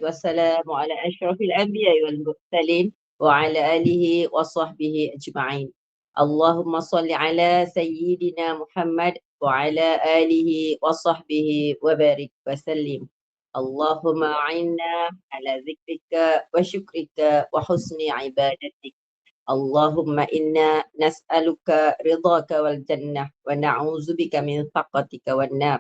والسلام على أشرف الأنبياء والمرسلين وعلى آله وصحبه أجمعين. اللهم صل على سيدنا محمد وعلى آله وصحبه وبارك وسلم. اللهم أعنا على ذكرك وشكرك وحسن عبادتك. اللهم إنا نسألك رضاك والجنة ونعوذ بك من سخطك والنار.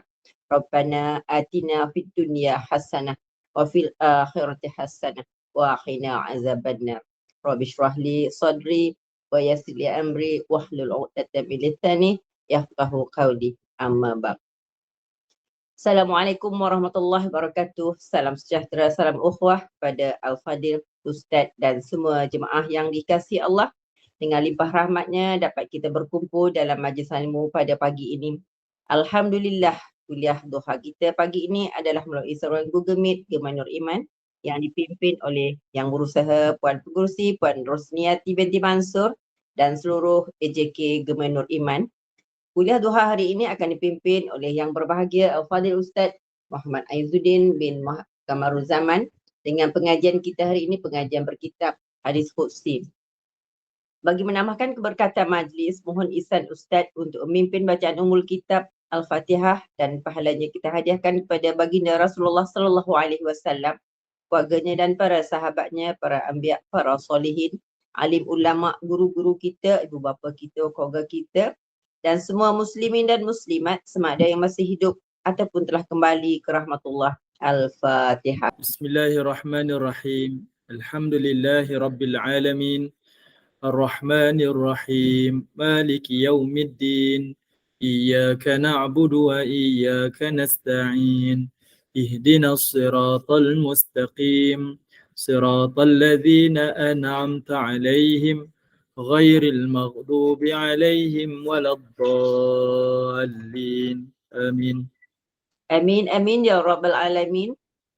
ربنا آتنا في الدنيا حسنة وفي الآخرة حسنة وقنا عذاب النار. رب اشرح لي صدري ويسر لي أمري واحلل عقدة من لساني يفقهوا قولي. أما بعد. Assalamualaikum warahmatullahi wabarakatuh. Salam sejahtera, salam ukhuwah pada Al-Fadil, Ustaz dan semua jemaah yang dikasihi Allah. Dengan limpah rahmatnya dapat kita berkumpul dalam majlis ilmu pada pagi ini. Alhamdulillah, kuliah duha kita pagi ini adalah melalui saluran Google Meet Gemah Nur Iman yang dipimpin oleh Yang Berusaha Puan Pengerusi, Puan Rosniati binti Mansur dan seluruh AJK Gemah Nur Iman. Kuliah duha hari ini akan dipimpin oleh Yang Berbahagia Al-Fadil Ustaz Muhammad Aizuddin bin Kamaruzaman dengan pengajian kita hari ini, pengajian berkitab Hadis Qudsi. Bagi menambahkan keberkatan majlis, mohon izin Ustaz untuk memimpin bacaan umul kitab Al-Fatihah dan pahalanya kita hadiahkan kepada baginda Rasulullah sallallahu alaihi wasallam, keluarganya dan para sahabatnya, para anbiya, para solihin, alim ulama, guru-guru kita, ibu bapa kita, keluarga kita dan semua muslimin dan muslimat sama ada yang masih hidup ataupun telah kembali ke rahmatullah. Al-Fatihah. Bismillahirrahmanirrahim. Alhamdulillahi rabbil alamin. Ar-Rahmanir Rahim. Maliki yaumiddin. Iyyaka na'budu wa iyyaka nasta'in. Ihdinas siratal mustaqim. Siratal ladzina an'amta 'alaihim ghairil maghdubi 'alaihim waladdallin. Amin. Amin, amin ya Rabbal Alamin.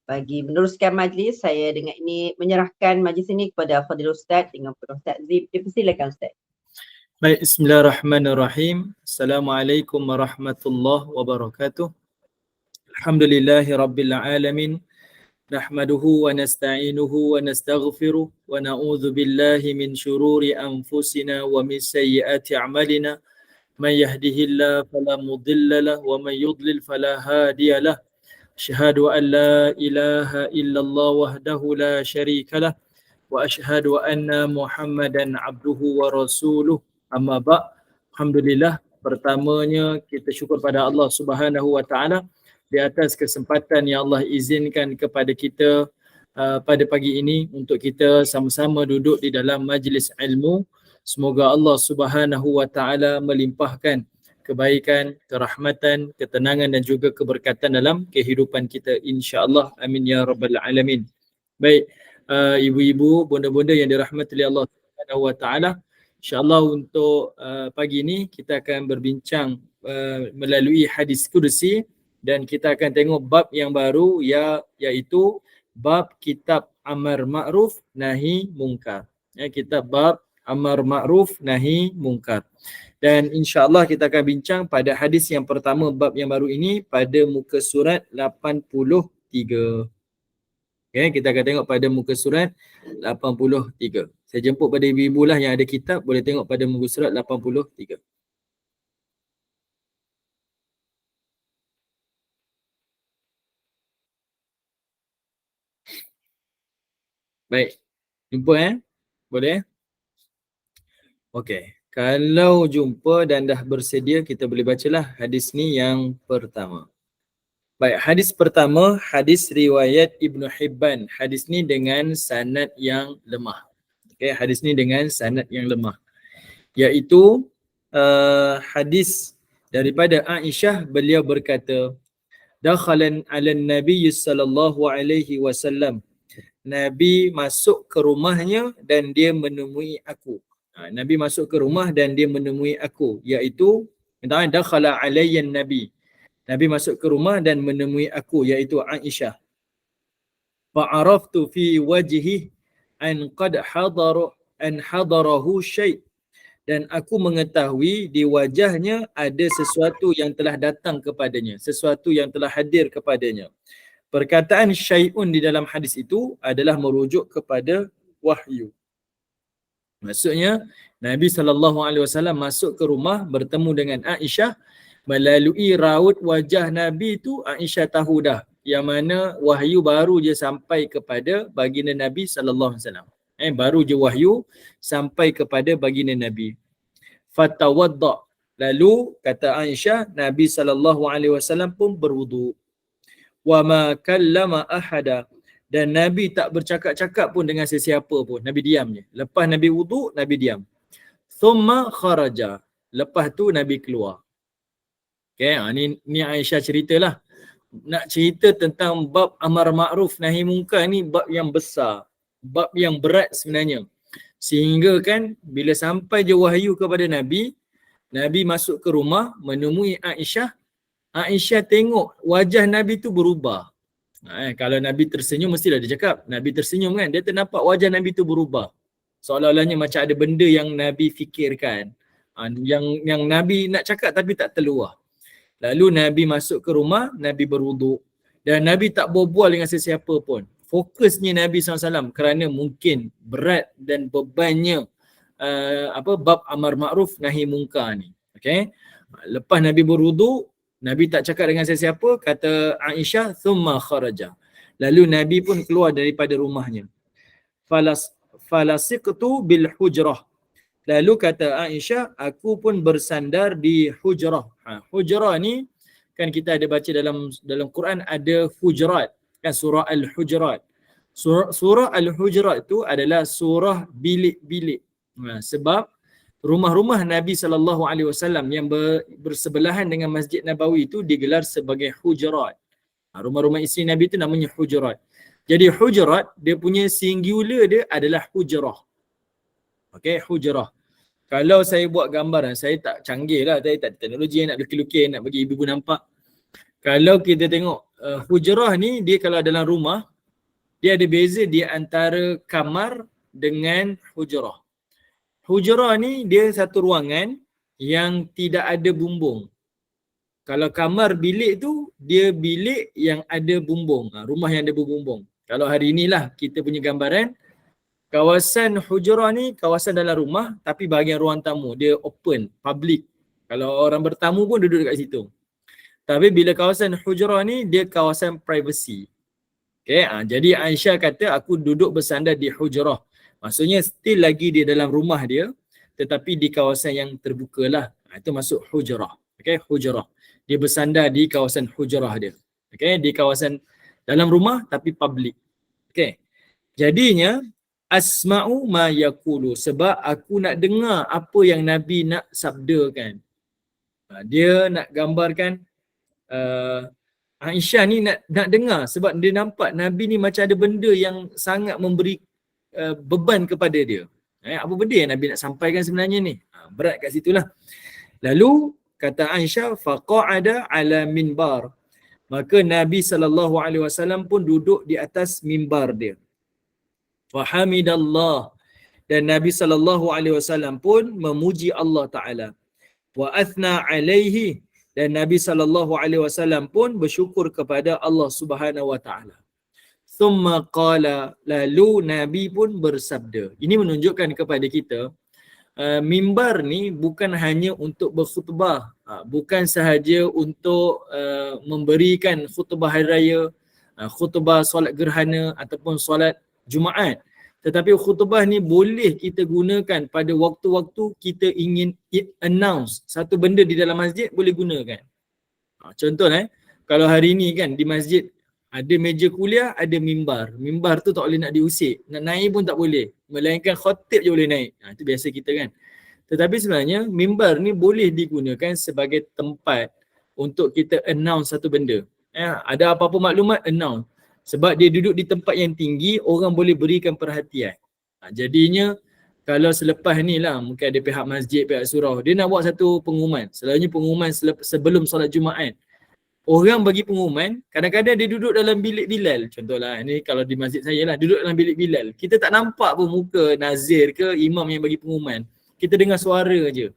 Bagi meneruskan majlis, saya dengan ini menyerahkan majlis ini kepada Fadil Ustaz dengan penuh takzim. Dipersilakan Ustaz. Baik, bismillahirrahmanirrahim. Assalamualaikum warahmatullahi wabarakatuh. Alhamdulillahi rabbil alamin. Nahmaduhu wa nasta'inuhu wa nastaghfiruh wa na'udzu billahi min syururi anfusina wa min sayyiati a'malina. Man yahdihillahu fala mudilla lahu wa man yudlil fala hadiya lahu. Asyhadu an la ilaha illallah wahdahu la syarika lah wa asyhadu anna Muhammadan abduhu wa rasuluh. Amma ba'. Alhamdulillah, pertamanya kita syukur pada Allah Subhanahu wa taala di atas kesempatan yang Allah izinkan kepada kita pada pagi ini untuk kita sama-sama duduk di dalam majlis ilmu. Semoga Allah Subhanahu wa taala melimpahkan kebaikan, kerahmatan, ketenangan dan juga keberkatan dalam kehidupan kita, insya-Allah. Amin ya rabbal alamin. Baik, ibu-ibu, bonda-bonda yang dirahmati oleh Allah Subhanahu wa taala, insya-Allah untuk pagi ini kita akan berbincang melalui hadis kursi dan kita akan tengok bab yang baru iaitu bab kitab amar ma'ruf nahi mungkar. Ya, kitab bab amar ma'ruf nahi mungkar. Dan insya-Allah kita akan bincang pada hadis yang pertama bab yang baru ini pada muka surat 83. Okay, kita akan tengok pada muka surat 83. Saya jemput pada ibu-ibu lah yang ada kitab, boleh tengok pada muka surat 83. Baik, jumpa boleh? Okey, kalau jumpa dan dah bersedia, kita boleh bacalah hadis ni yang pertama. Baik, hadis pertama, hadis riwayat Ibnu Hibban. Hadis ni dengan sanad yang lemah. Okey, hadis ni dengan sanad yang lemah. Iaitu hadis daripada Aisyah, beliau berkata, dakhalan 'alan Nabi sallallahu alaihi wasallam. Nabi masuk ke rumahnya dan dia menemui aku. Nabi masuk ke rumah dan dia menemui aku, iaitu dakhala alayya Nabi. Nabi masuk ke rumah dan menemui aku, iaitu Aisyah. Fa'araftu fi wajhi an qad hadarahu syai'. Dan aku mengetahui di wajahnya ada sesuatu yang telah datang kepadanya, sesuatu yang telah hadir kepadanya. Perkataan syai'un di dalam hadis itu adalah merujuk kepada wahyu. Maksudnya Nabi SAW masuk ke rumah bertemu dengan Aisyah, melalui raut wajah Nabi tu Aisyah tahu dah yang mana wahyu baru je sampai kepada baginda Nabi SAW. Baru je wahyu sampai kepada baginda Nabi. Fatawadda. Lalu kata Aisyah, Nabi SAW pun berwudu. Wa ma kallama ahada. Dan Nabi tak bercakap-cakap pun dengan sesiapa pun. Nabi diam je. Lepas Nabi wudu, Nabi diam. Thumma kharaja. Lepas tu Nabi keluar. Okay, ni Aisyah ceritalah. Nak cerita tentang bab amar ma'ruf nahi munkar ni bab yang besar. Bab yang berat sebenarnya. Sehingga kan bila sampai je wahyu kepada Nabi, Nabi masuk ke rumah menemui Aisyah. Aisyah tengok wajah Nabi tu berubah. Kalau Nabi tersenyum mestilah dia cakap. Nabi tersenyum kan, dia ternampak wajah Nabi tu berubah. Seolah-olahnya macam ada benda yang Nabi fikirkan. Yang Nabi nak cakap tapi tak terluah. Lalu Nabi masuk ke rumah, Nabi berwuduk. Dan Nabi tak berbual dengan sesiapa pun. Fokusnya Nabi SAW kerana mungkin berat dan bebannya bab amar ma'ruf nahi munkar ni. Okay? Lepas Nabi berwuduk, Nabi tak cakap dengan sesiapa, kata Aisyah, thumma kharaja. Lalu Nabi pun keluar daripada rumahnya. Falasiqtu bil hujrah. Lalu kata Aisyah, aku pun bersandar di hujrah. Hujrah ni kan kita ada baca dalam Quran ada hujurat, kan surah Al-Hujurat. Surah Al-Hujurat itu adalah surah bilik-bilik. Sebab rumah-rumah Nabi SAW yang bersebelahan dengan Masjid Nabawi itu digelar sebagai hujurat. Rumah-rumah isteri Nabi itu namanya hujurat. Jadi hujurat, dia punya singular dia adalah hujrah. Okay, hujrah. Kalau saya buat gambar, saya tak canggih lah, saya tak teknologi nak lukis-lukis, nak bagi ibu-ibu nampak. Kalau kita tengok hujrah ni, dia kalau dalam rumah, dia ada beza di antara kamar dengan hujrah. Hujrah ni dia satu ruangan yang tidak ada bumbung. Kalau kamar bilik tu, dia bilik yang ada bumbung. Rumah yang ada bumbung. Kalau hari inilah kita punya gambaran, kawasan hujrah ni kawasan dalam rumah tapi bahagian ruang tamu. Dia open, public. Kalau orang bertamu pun duduk dekat situ. Tapi bila kawasan hujrah ni, dia kawasan privacy. Okay, jadi Aisyah kata aku duduk bersandar di hujrah. Maksudnya still lagi dia dalam rumah dia tetapi di kawasan yang terbuka lah. Itu masuk hujrah. Okay, hujrah. Dia bersandar di kawasan hujrah dia. Okay, di kawasan dalam rumah tapi public. Okay. Jadinya asma'u ma yaqulu, sebab aku nak dengar apa yang Nabi nak sabdakan. Dia nak gambarkan Aisyah ni nak dengar sebab dia nampak Nabi ni macam ada benda yang sangat memberi beban kepada dia. Apa benda yang Nabi nak sampaikan sebenarnya ni? Berat kat situlah. Lalu kata Aisyah, faqa'ada ala minbar. Maka Nabi SAW pun duduk di atas mimbar dia. Wa hamidallah. Dan Nabi SAW pun memuji Allah Ta'ala. Wa athna alaihi. Dan Nabi SAW pun bersyukur kepada Allah Subhanahu Wa Ta'ala. Thumma qala, lalu Nabi pun bersabda. Ini menunjukkan kepada kita mimbar ni bukan hanya untuk berkhutbah, bukan sahaja untuk memberikan khutbah hari raya, khutbah solat gerhana ataupun solat Jumaat. Tetapi khutbah ni boleh kita gunakan pada waktu-waktu kita ingin announce satu benda di dalam masjid, boleh gunakan. Contoh kalau hari ni kan di masjid ada meja kuliah, ada mimbar. Mimbar tu tak boleh nak diusik. Nak naik pun tak boleh. Melainkan khatib je boleh naik. Itu biasa kita kan. Tetapi sebenarnya mimbar ni boleh digunakan sebagai tempat untuk kita announce satu benda. Ada apa-apa maklumat, announce. Sebab dia duduk di tempat yang tinggi, orang boleh berikan perhatian. Jadinya kalau selepas ni lah, mungkin ada pihak masjid, pihak surau, dia nak buat satu pengumuman. Selalunya pengumuman sebelum solat Jumaat. Orang bagi pengumuman, kadang-kadang dia duduk dalam bilik Bilal. Contohlah, ni kalau di masjid saya lah, duduk dalam bilik Bilal. Kita tak nampak pun muka nazir ke imam yang bagi pengumuman. Kita dengar suara je.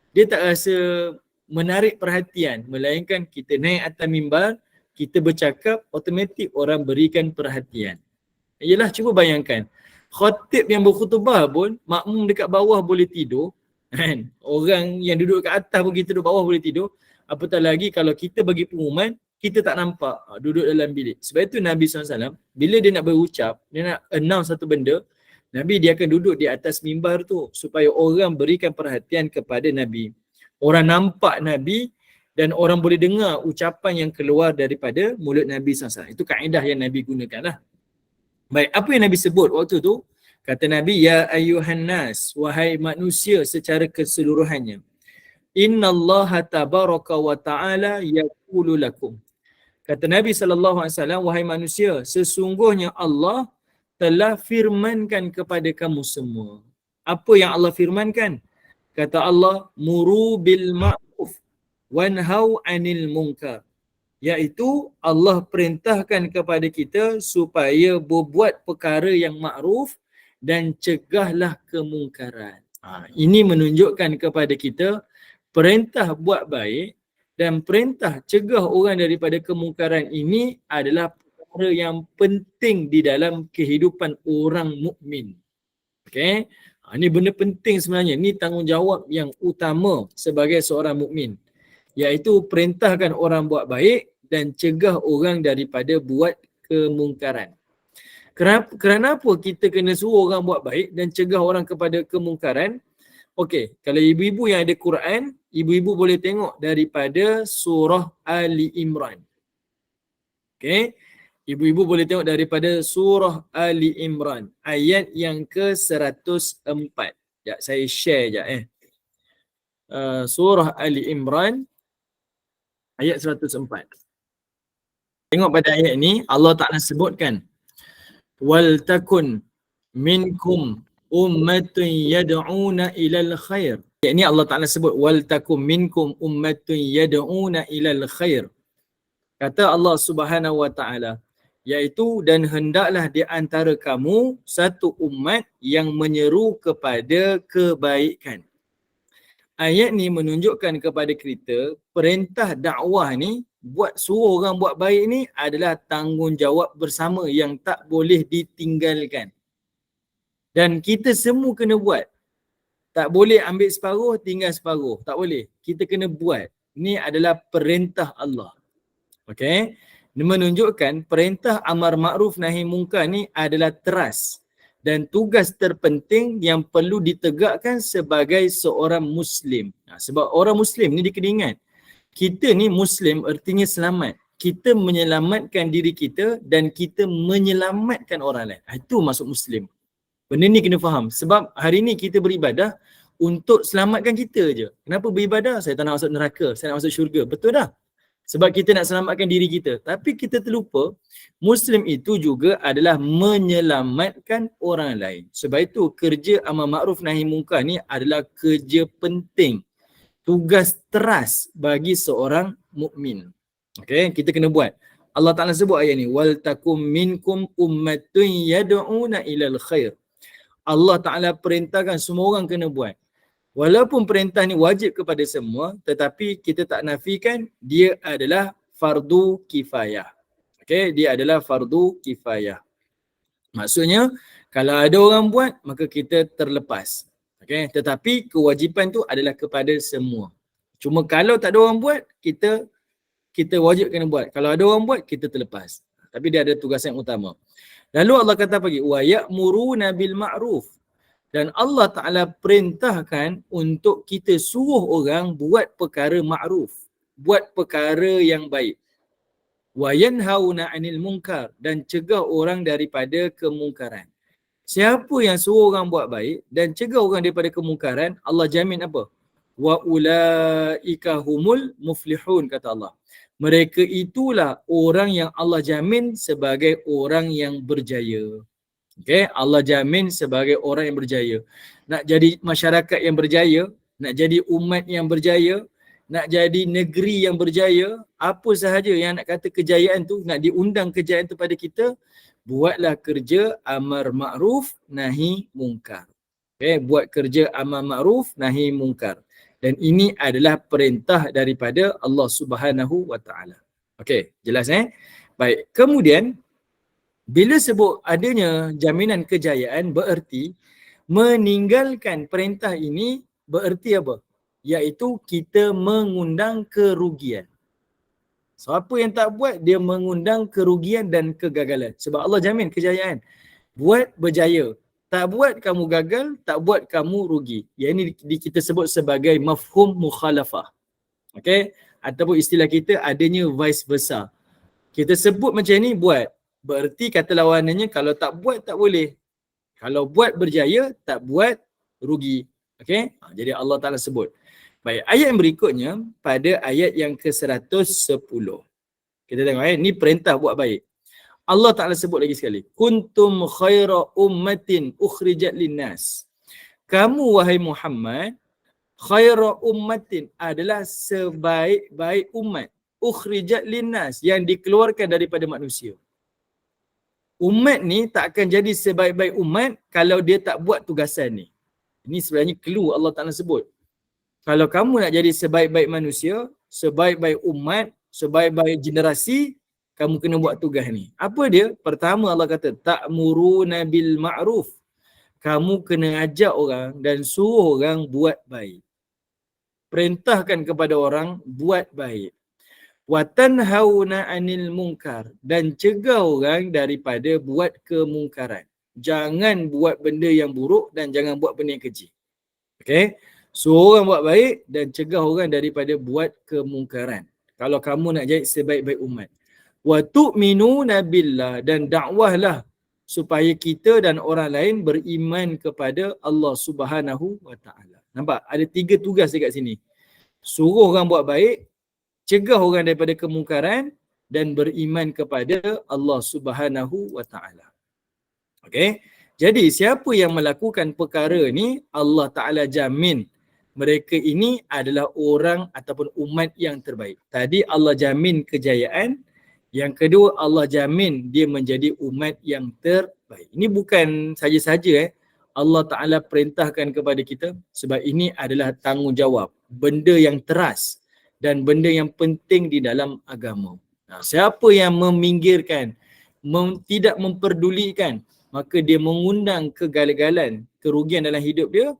Dia tak rasa menarik perhatian. Melainkan kita naik atas mimbar, kita bercakap, automatik orang berikan perhatian. Yalah, cuba bayangkan. Khatib yang berkhutbah pun, makmum dekat bawah boleh tidur. Kan? Orang yang duduk kat atas pun kita duduk bawah boleh tidur. Apatah lagi kalau kita bagi pengumuman, kita tak nampak duduk dalam bilik. Sebab itu Nabi SAW, bila dia nak berucap, dia nak announce satu benda, Nabi dia akan duduk di atas mimbar tu supaya orang berikan perhatian kepada Nabi. Orang nampak Nabi dan orang boleh dengar ucapan yang keluar daripada mulut Nabi SAW. Itu kaedah yang Nabi gunakan lah. Baik, apa yang Nabi sebut waktu tu? Kata Nabi, ya ayyuhan nas, wahai manusia secara keseluruhannya. Innallaha tabaraka wa ta'ala yaqulu lakum. Kata Nabi SAW, wahai manusia, sesungguhnya Allah telah firmankan kepada kamu semua. Apa yang Allah firmankan? Kata Allah, muru bil ma'ruf wanhau 'anil munkar. Iaitu Allah perintahkan kepada kita supaya berbuat perkara yang makruf dan cegahlah kemungkaran. Ini menunjukkan kepada kita perintah buat baik dan perintah cegah orang daripada kemungkaran ini adalah perkara yang penting di dalam kehidupan orang mukmin. Okey. Ini benda penting sebenarnya. Ini tanggungjawab yang utama sebagai seorang mukmin. Iaitu perintahkan orang buat baik dan cegah orang daripada buat kemungkaran. Kenapa kita kena suruh orang buat baik dan cegah orang kepada kemungkaran? Okey, kalau ibu-ibu yang ada Quran, ibu-ibu boleh tengok daripada surah Ali Imran. Okey, ibu-ibu boleh tengok daripada surah Ali Imran, ayat yang ke-104. Sekejap, saya share sekejap surah Ali Imran, ayat 104. Tengok pada ayat ni, Allah Ta'ala sebutkan, wal takun minkum ummatun yad'una ilal khair. Ayat ni Allah Ta'ala sebut, wal takum minkum ummatun yad'una ilal khair. Kata Allah Subhanahu Wa Ta'ala, iaitu dan hendaklah di antara kamu satu umat yang menyeru kepada kebaikan. Ayat ni menunjukkan kepada kita perintah dakwah ni, suruh orang buat baik ni adalah tanggungjawab bersama yang tak boleh ditinggalkan. Dan kita semua kena buat. Tak boleh ambil separuh, tinggal separuh. Tak boleh. Kita kena buat. Ini adalah perintah Allah. Okey. Ini menunjukkan perintah amar ma'ruf nahi munkar ni adalah teras dan tugas terpenting yang perlu ditegakkan sebagai seorang Muslim. Sebab orang Muslim ni dia kena ingat, kita ni Muslim artinya selamat. Kita menyelamatkan diri kita dan kita menyelamatkan orang lain. Itu maksud Muslim. Benda ni kena faham. Sebab hari ni kita beribadah untuk selamatkan kita je. Kenapa beribadah? Saya tak nak masuk neraka, saya nak masuk syurga. Betul dah. Sebab kita nak selamatkan diri kita. Tapi kita terlupa, Muslim itu juga adalah menyelamatkan orang lain. Sebab itu kerja amar ma'ruf nahi munkar ni adalah kerja penting. Tugas teras bagi seorang mukmin. Okey, kita kena buat. Allah Ta'ala sebut ayat ni, wal takum minkum ummatun yad'una ilal khair. Allah Ta'ala perintahkan semua orang kena buat. Walaupun perintah ni wajib kepada semua, tetapi kita tak nafikan dia adalah fardu kifayah. Okey, dia adalah fardu kifayah. Maksudnya, kalau ada orang buat, maka kita terlepas. Okay. Tetapi kewajipan tu adalah kepada semua. Cuma kalau tak ada orang buat, kita wajib kena buat. Kalau ada orang buat, kita terlepas. Tapi dia ada tugas yang utama. Lalu Allah kata lagi, wa ya'muruna bil ma'ruf. Dan Allah Ta'ala perintahkan untuk kita suruh orang buat perkara ma'ruf. Buat perkara yang baik. Wa yanhauna 'anil munkar. Dan cegah orang daripada kemungkaran. Siapa yang suruh orang buat baik dan cegah orang daripada kemungkaran, Allah jamin apa? Wa ulaika humul muflihun, kata Allah. Mereka itulah orang yang Allah jamin sebagai orang yang berjaya. Okay? Allah jamin sebagai orang yang berjaya. Nak jadi masyarakat yang berjaya, nak jadi umat yang berjaya, nak jadi negeri yang berjaya, apa sahaja yang nak kata kejayaan tu, nak diundang kejayaan tu pada kita, buatlah kerja amar ma'ruf nahi munkar. Okay, buat kerja amar ma'ruf nahi munkar. Dan ini adalah perintah daripada Allah Subhanahu Wa Ta'ala. Okey, jelas Baik, kemudian bila sebut adanya jaminan kejayaan bererti meninggalkan perintah ini bererti apa? Iaitu kita mengundang kerugian. Siapa yang tak buat, dia mengundang kerugian dan kegagalan. Sebab Allah jamin kejayaan. Buat berjaya. Tak buat kamu gagal, tak buat kamu rugi. Yang ini kita sebut sebagai mafhum mukhalafah. Okey? Ataupun istilah kita adanya vice versa. Kita sebut macam ni buat. Bererti kata lawanannya kalau tak buat tak boleh. Kalau buat berjaya, tak buat rugi. Okey? Jadi Allah Ta'ala sebut. Baik, ayat yang berikutnya pada ayat yang ke-110. Kita tengok ni perintah buat baik. Allah Ta'ala sebut lagi sekali. Kuntum khaira ummatin ukhrijat linnas. Kamu wahai Muhammad, khaira ummatin adalah sebaik-baik umat. Ukhrijat linnas yang dikeluarkan daripada manusia. Umat ni tak akan jadi sebaik-baik umat kalau dia tak buat tugasan ni. Ini sebenarnya clue Allah Ta'ala sebut. Kalau kamu nak jadi sebaik-baik manusia, sebaik-baik umat, sebaik-baik generasi, kamu kena buat tugas ni. Apa dia? Pertama Allah kata, ta'muruna bil ma'ruf. Kamu kena ajak orang dan suruh orang buat baik. Perintahkan kepada orang buat baik. Wa tanhauna 'anil munkar, dan cegah orang daripada buat kemungkaran. Jangan buat benda yang buruk dan jangan buat benda yang keji. Okey? Suruh orang buat baik dan cegah orang daripada buat kemungkaran. Kalau kamu nak jadi sebaik-baik umat. Wa tu'minuna billah, dan dakwahlah supaya kita dan orang lain beriman kepada Allah Subhanahu wa taala. Nampak? Ada 3 tugas dekat sini. Suruh orang buat baik, cegah orang daripada kemungkaran dan beriman kepada Allah Subhanahu wa taala. Okey? Jadi siapa yang melakukan perkara ni, Allah Ta'ala jamin mereka ini adalah orang ataupun umat yang terbaik. Tadi Allah jamin kejayaan. Yang kedua, Allah jamin dia menjadi umat yang terbaik. Ini bukan saja-saja Allah Ta'ala perintahkan kepada kita, sebab ini adalah tanggungjawab. Benda yang teras dan benda yang penting di dalam agama. Siapa yang meminggirkan, tidak memperdulikan, maka dia mengundang kegagalan, kerugian dalam hidup dia,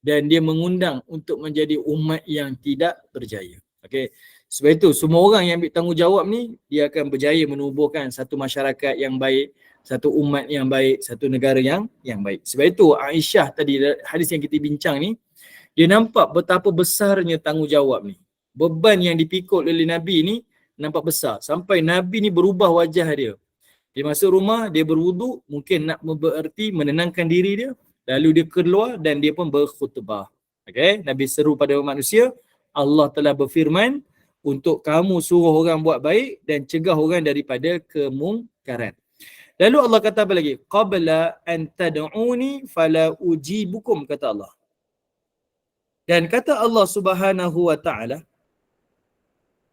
dan dia mengundang untuk menjadi umat yang tidak berjaya. Okey. Sebab itu semua orang yang ambil tanggungjawab ni, dia akan berjaya menubuhkan satu masyarakat yang baik, satu umat yang baik, satu negara yang baik. Sebab itu Aisyah tadi, hadis yang kita bincang ni, dia nampak betapa besarnya tanggungjawab ni. Beban yang dipikul oleh Nabi ni nampak besar. Sampai Nabi ni berubah wajah dia. Dia masuk rumah, dia berwuduk, mungkin nak bererti menenangkan diri dia. Lalu dia keluar dan dia pun berkhutbah. Okay? Nabi seru pada manusia, Allah telah berfirman untuk kamu suruh orang buat baik dan cegah orang daripada kemungkaran. Lalu Allah kata apa lagi? Qabla an tad'uni fala ujibukum, kata Allah. Dan kata Allah Subhanahu wa taala,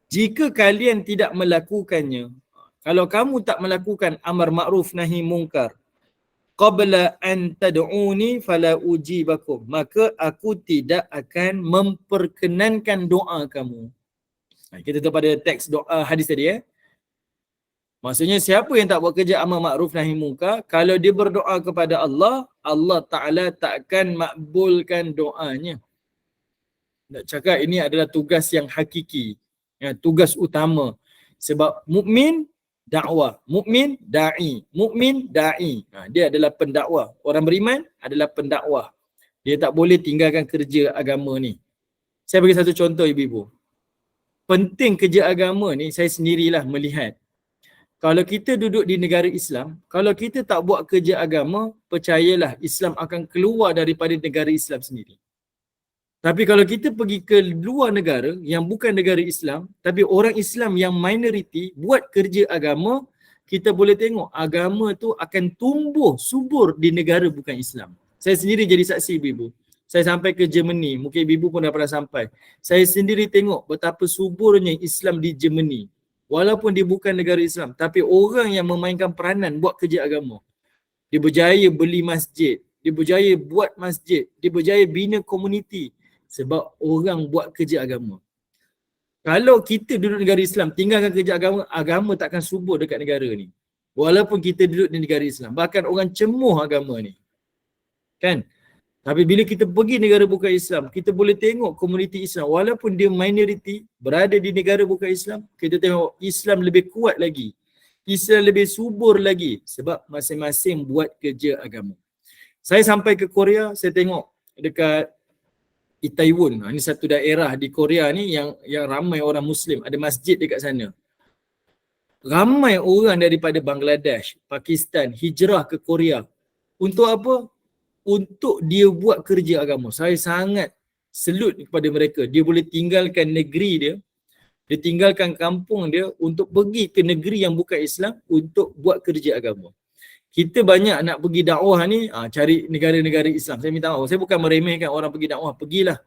jika kalian tidak melakukannya, kalau kamu tak melakukan amar ma'ruf nahi mungkar, qabla an tad'uni fala ujibakum, maka aku tidak akan memperkenankan doa kamu. Kita tahu pada teks doa hadis tadi Maksudnya siapa yang tak buat kerja amar ma'ruf nahi mungkar, kalau dia berdoa kepada Allah, Allah Ta'ala takkan makbulkan doanya. Nak cakap ini adalah tugas yang hakiki, tugas utama. Sebab mukmin dakwah, mukmin da'i, mukmin da'i. Dia adalah pendakwah. Orang beriman adalah pendakwah. Dia tak boleh tinggalkan kerja agama ni. Saya bagi satu contoh ibu-ibu. Penting kerja agama ni saya sendirilah melihat. Kalau kita duduk di negara Islam, kalau kita tak buat kerja agama, percayalah Islam akan keluar daripada negara Islam sendiri. Tapi kalau kita pergi ke luar negara yang bukan negara Islam, tapi orang Islam yang minoriti buat kerja agama, kita boleh tengok agama tu akan tumbuh subur di negara bukan Islam. Saya sendiri jadi saksi ibu-ibu. Saya sampai ke Germany, mungkin ibu-ibu pun dah pernah sampai. Saya sendiri tengok betapa suburnya Islam di Germany. Walaupun dia bukan negara Islam, tapi orang yang memainkan peranan buat kerja agama. Dia berjaya beli masjid, dia berjaya buat masjid, dia berjaya bina komuniti sebab orang buat kerja agama. Kalau kita duduk negara Islam, tinggalkan kerja agama, agama takkan subur dekat negara ni. Walaupun kita duduk di negara Islam. Bahkan orang cemuh agama ni. Kan? Tapi bila kita pergi negara bukan Islam, kita boleh tengok komuniti Islam. Walaupun dia minoriti, berada di negara bukan Islam, kita tengok Islam lebih kuat lagi. Islam lebih subur lagi. Sebab masing-masing buat kerja agama. Saya sampai ke Korea, saya tengok dekat Itaewon. Ini satu daerah di Korea ni yang ramai orang Muslim. Ada masjid dekat sana. Ramai orang daripada Bangladesh, Pakistan, hijrah ke Korea. Untuk apa? Untuk dia buat kerja agama. Saya sangat selut kepada mereka. Dia boleh tinggalkan negeri dia, dia tinggalkan kampung dia untuk pergi ke negeri yang bukan Islam untuk buat kerja agama. Kita banyak nak pergi dakwah ni, cari negara-negara Islam. Saya minta maaf, saya bukan meremehkan orang pergi dakwah, pergilah.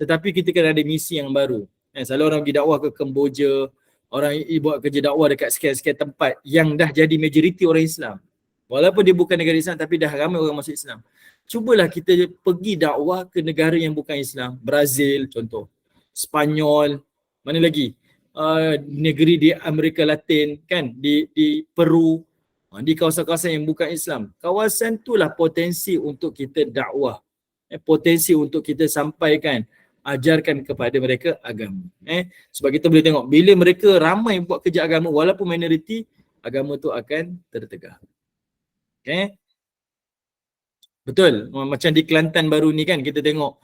Tetapi kita kena ada misi yang baru. Selalu orang pergi dakwah ke Kemboja, orang buat kerja dakwah dekat sekian-sekian tempat yang dah jadi majoriti orang Islam. Walaupun dia bukan negara Islam tapi dah ramai orang masuk Islam. Cubalah kita pergi dakwah ke negara yang bukan Islam. Brazil contoh. Spanyol, mana lagi? Negeri di Amerika Latin kan, di Peru, di kawasan-kawasan yang bukan Islam. Kawasan itulah potensi untuk kita dakwah. Potensi untuk kita sampaikan, ajarkan kepada mereka agama. Sebab kita boleh tengok bila mereka ramai buat kerja agama walaupun minoriti, agama tu akan tertegak. Betul. Macam di Kelantan baru ni kan kita tengok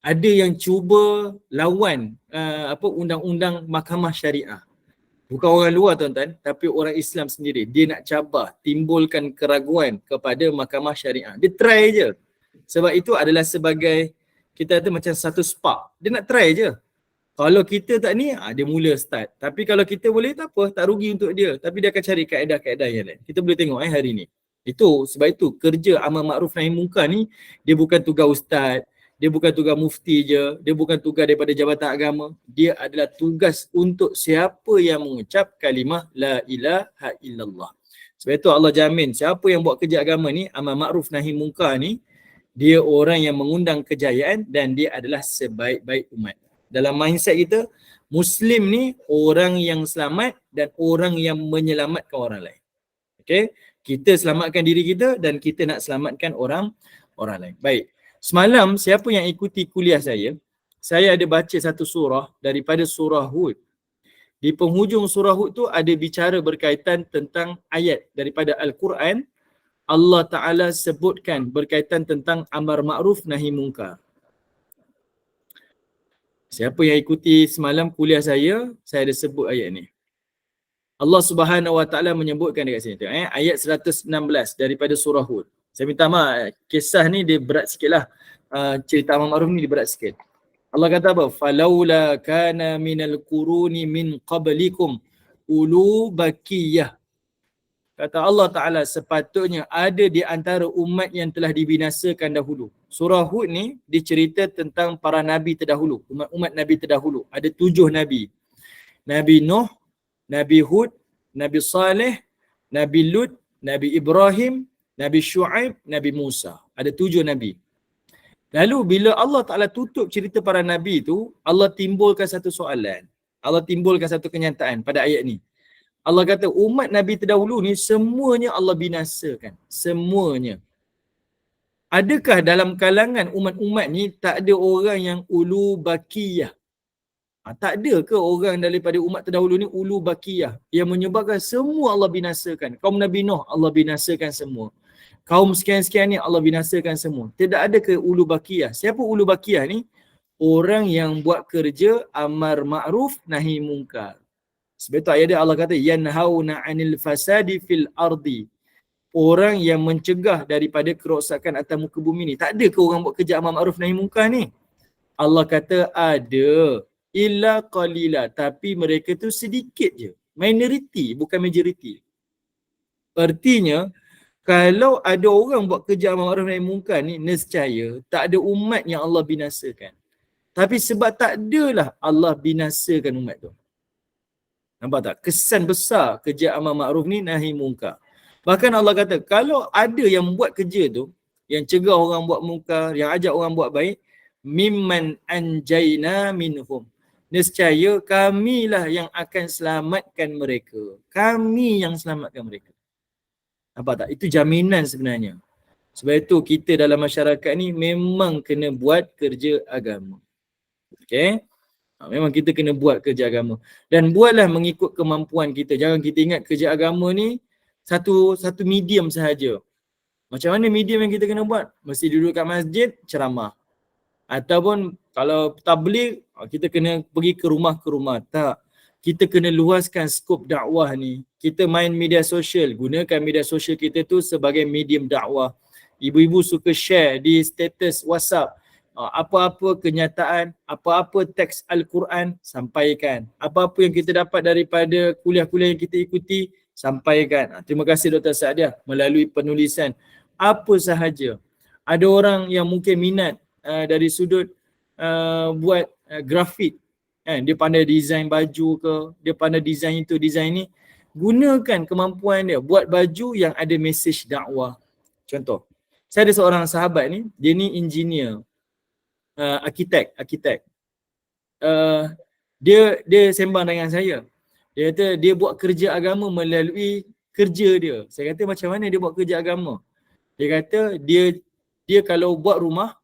ada yang cuba lawan undang-undang mahkamah syariah. Bukan orang luar tuan-tuan, tapi orang Islam sendiri. Dia nak cabar, timbulkan keraguan kepada mahkamah syariah. Dia try je. Sebab itu adalah sebagai kita ada macam satu spark. Dia nak try je. Kalau kita tak ni, dia mula start. Tapi kalau kita boleh, tak apa, tak rugi untuk dia. Tapi dia akan cari kaedah-kaedah yang lain. Kita boleh tengok hari ni. Sebab itu kerja amar makruf nahi munkar ni, dia bukan tugas ustaz, dia bukan tugas mufti je, dia bukan tugas daripada jabatan agama. Dia adalah tugas untuk siapa yang mengucap kalimah la ilaha illallah. Sebab itu Allah jamin siapa yang buat kerja agama ni, amar makruf nahi munkar ni, dia orang yang mengundang kejayaan dan dia adalah sebaik-baik umat. Dalam mindset kita, Muslim ni orang yang selamat dan orang yang menyelamatkan orang lain. Kita selamatkan diri kita dan kita nak selamatkan orang lain. Baik. Semalam siapa yang ikuti kuliah saya ada baca satu surah daripada surah Hud. Di penghujung surah Hud tu ada bicara berkaitan tentang ayat daripada Al-Quran. Allah Ta'ala sebutkan berkaitan tentang amar ma'ruf nahi munkar. Siapa yang ikuti semalam kuliah saya ada sebut ayat ni. Allah Subhanahu Wa Ta'ala menyebutkan dekat sini. Ayat 116 daripada surah Hud. Saya minta maaf, kisah ni dia berat sikit lah. Cerita amar ma'ruf ni dia berat sikit. Allah kata apa? Falaula kana minal quruni min qablikum ulu bakiyah. Kata Allah Ta'ala, sepatutnya ada di antara umat yang telah dibinasakan dahulu. Surah Hud ni dicerita tentang para nabi terdahulu, umat-umat nabi terdahulu. Ada 7 nabi. Nabi Nuh, Nabi Hud, Nabi Saleh, Nabi Lut, Nabi Ibrahim, Nabi Shu'aib, Nabi Musa. Ada 7 nabi. Lalu bila Allah Ta'ala tutup cerita para nabi tu, Allah timbulkan satu soalan. Allah timbulkan satu kenyataan pada ayat ni. Allah kata umat Nabi terdahulu ni semuanya Allah binasakan. Semuanya. Adakah dalam kalangan umat-umat ni tak ada orang yang ulu bakiyah? Tak ada ke orang daripada umat terdahulu ni ulu bakiyah yang menyebabkan semua Allah binasakan? Kaum Nabi Nuh Allah binasakan semua. Kaum sekian-sekian ni Allah binasakan semua. Tidak ada ke ulu bakiyah? Siapa ulu bakiyah ni? Orang yang buat kerja amar ma'ruf nahi munkar. Sebab itu ayat dia Allah kata yanhauna 'anil fasadi fil ardi. Orang yang mencegah daripada kerosakan atas muka bumi ni. Tak ada ke orang buat kerja amar ma'ruf nahi munkar ni? Allah kata ada. Illa qalila, tapi mereka tu sedikit je. Minority, bukan majority. Artinya kalau ada orang buat kerja amar ma'ruf nahi munkar ni, nescaya tak ada umat yang Allah binasakan. Tapi sebab tak adalah Allah binasakan umat tu. Nampak tak? Kesan besar kerja amar ma'ruf ni nahi munkar. Bahkan Allah kata, kalau ada yang buat kerja tu, yang cegah orang buat munkar, yang ajak orang buat baik, mimman anjayna minhum. nescaya kamilah yang akan selamatkan mereka. Kami yang selamatkan mereka. Nampak tak? Itu jaminan sebenarnya. Sebab itu kita dalam masyarakat ni memang kena buat kerja agama. Okay? Memang kita kena buat kerja agama. Dan buatlah mengikut kemampuan kita. Jangan kita ingat kerja agama ni satu medium sahaja. Macam mana medium yang kita kena buat? Mesti duduk kat masjid, ceramah. Ataupun kalau tabligh, kita kena pergi ke rumah. Tak. Kita kena luaskan skop dakwah ni. Kita main media sosial. Gunakan media sosial kita tu sebagai medium dakwah. Ibu-ibu suka share di status WhatsApp. Apa-apa kenyataan, apa-apa teks Al-Quran, sampaikan. Apa-apa yang kita dapat daripada kuliah-kuliah yang kita ikuti, sampaikan. Terima kasih Dr. Saadia melalui penulisan. Apa sahaja. Ada orang yang mungkin minat dari sudut buat grafik. Dia pandai design baju ke, dia pandai design itu, design ni. Gunakan kemampuan dia, buat baju yang ada mesej dakwah. Contoh, saya ada seorang sahabat ni, dia ni engineer, arkitek. Dia sembang dengan saya. Dia kata dia buat kerja agama melalui kerja dia. Saya kata macam mana dia buat kerja agama? Dia kata dia kalau buat rumah,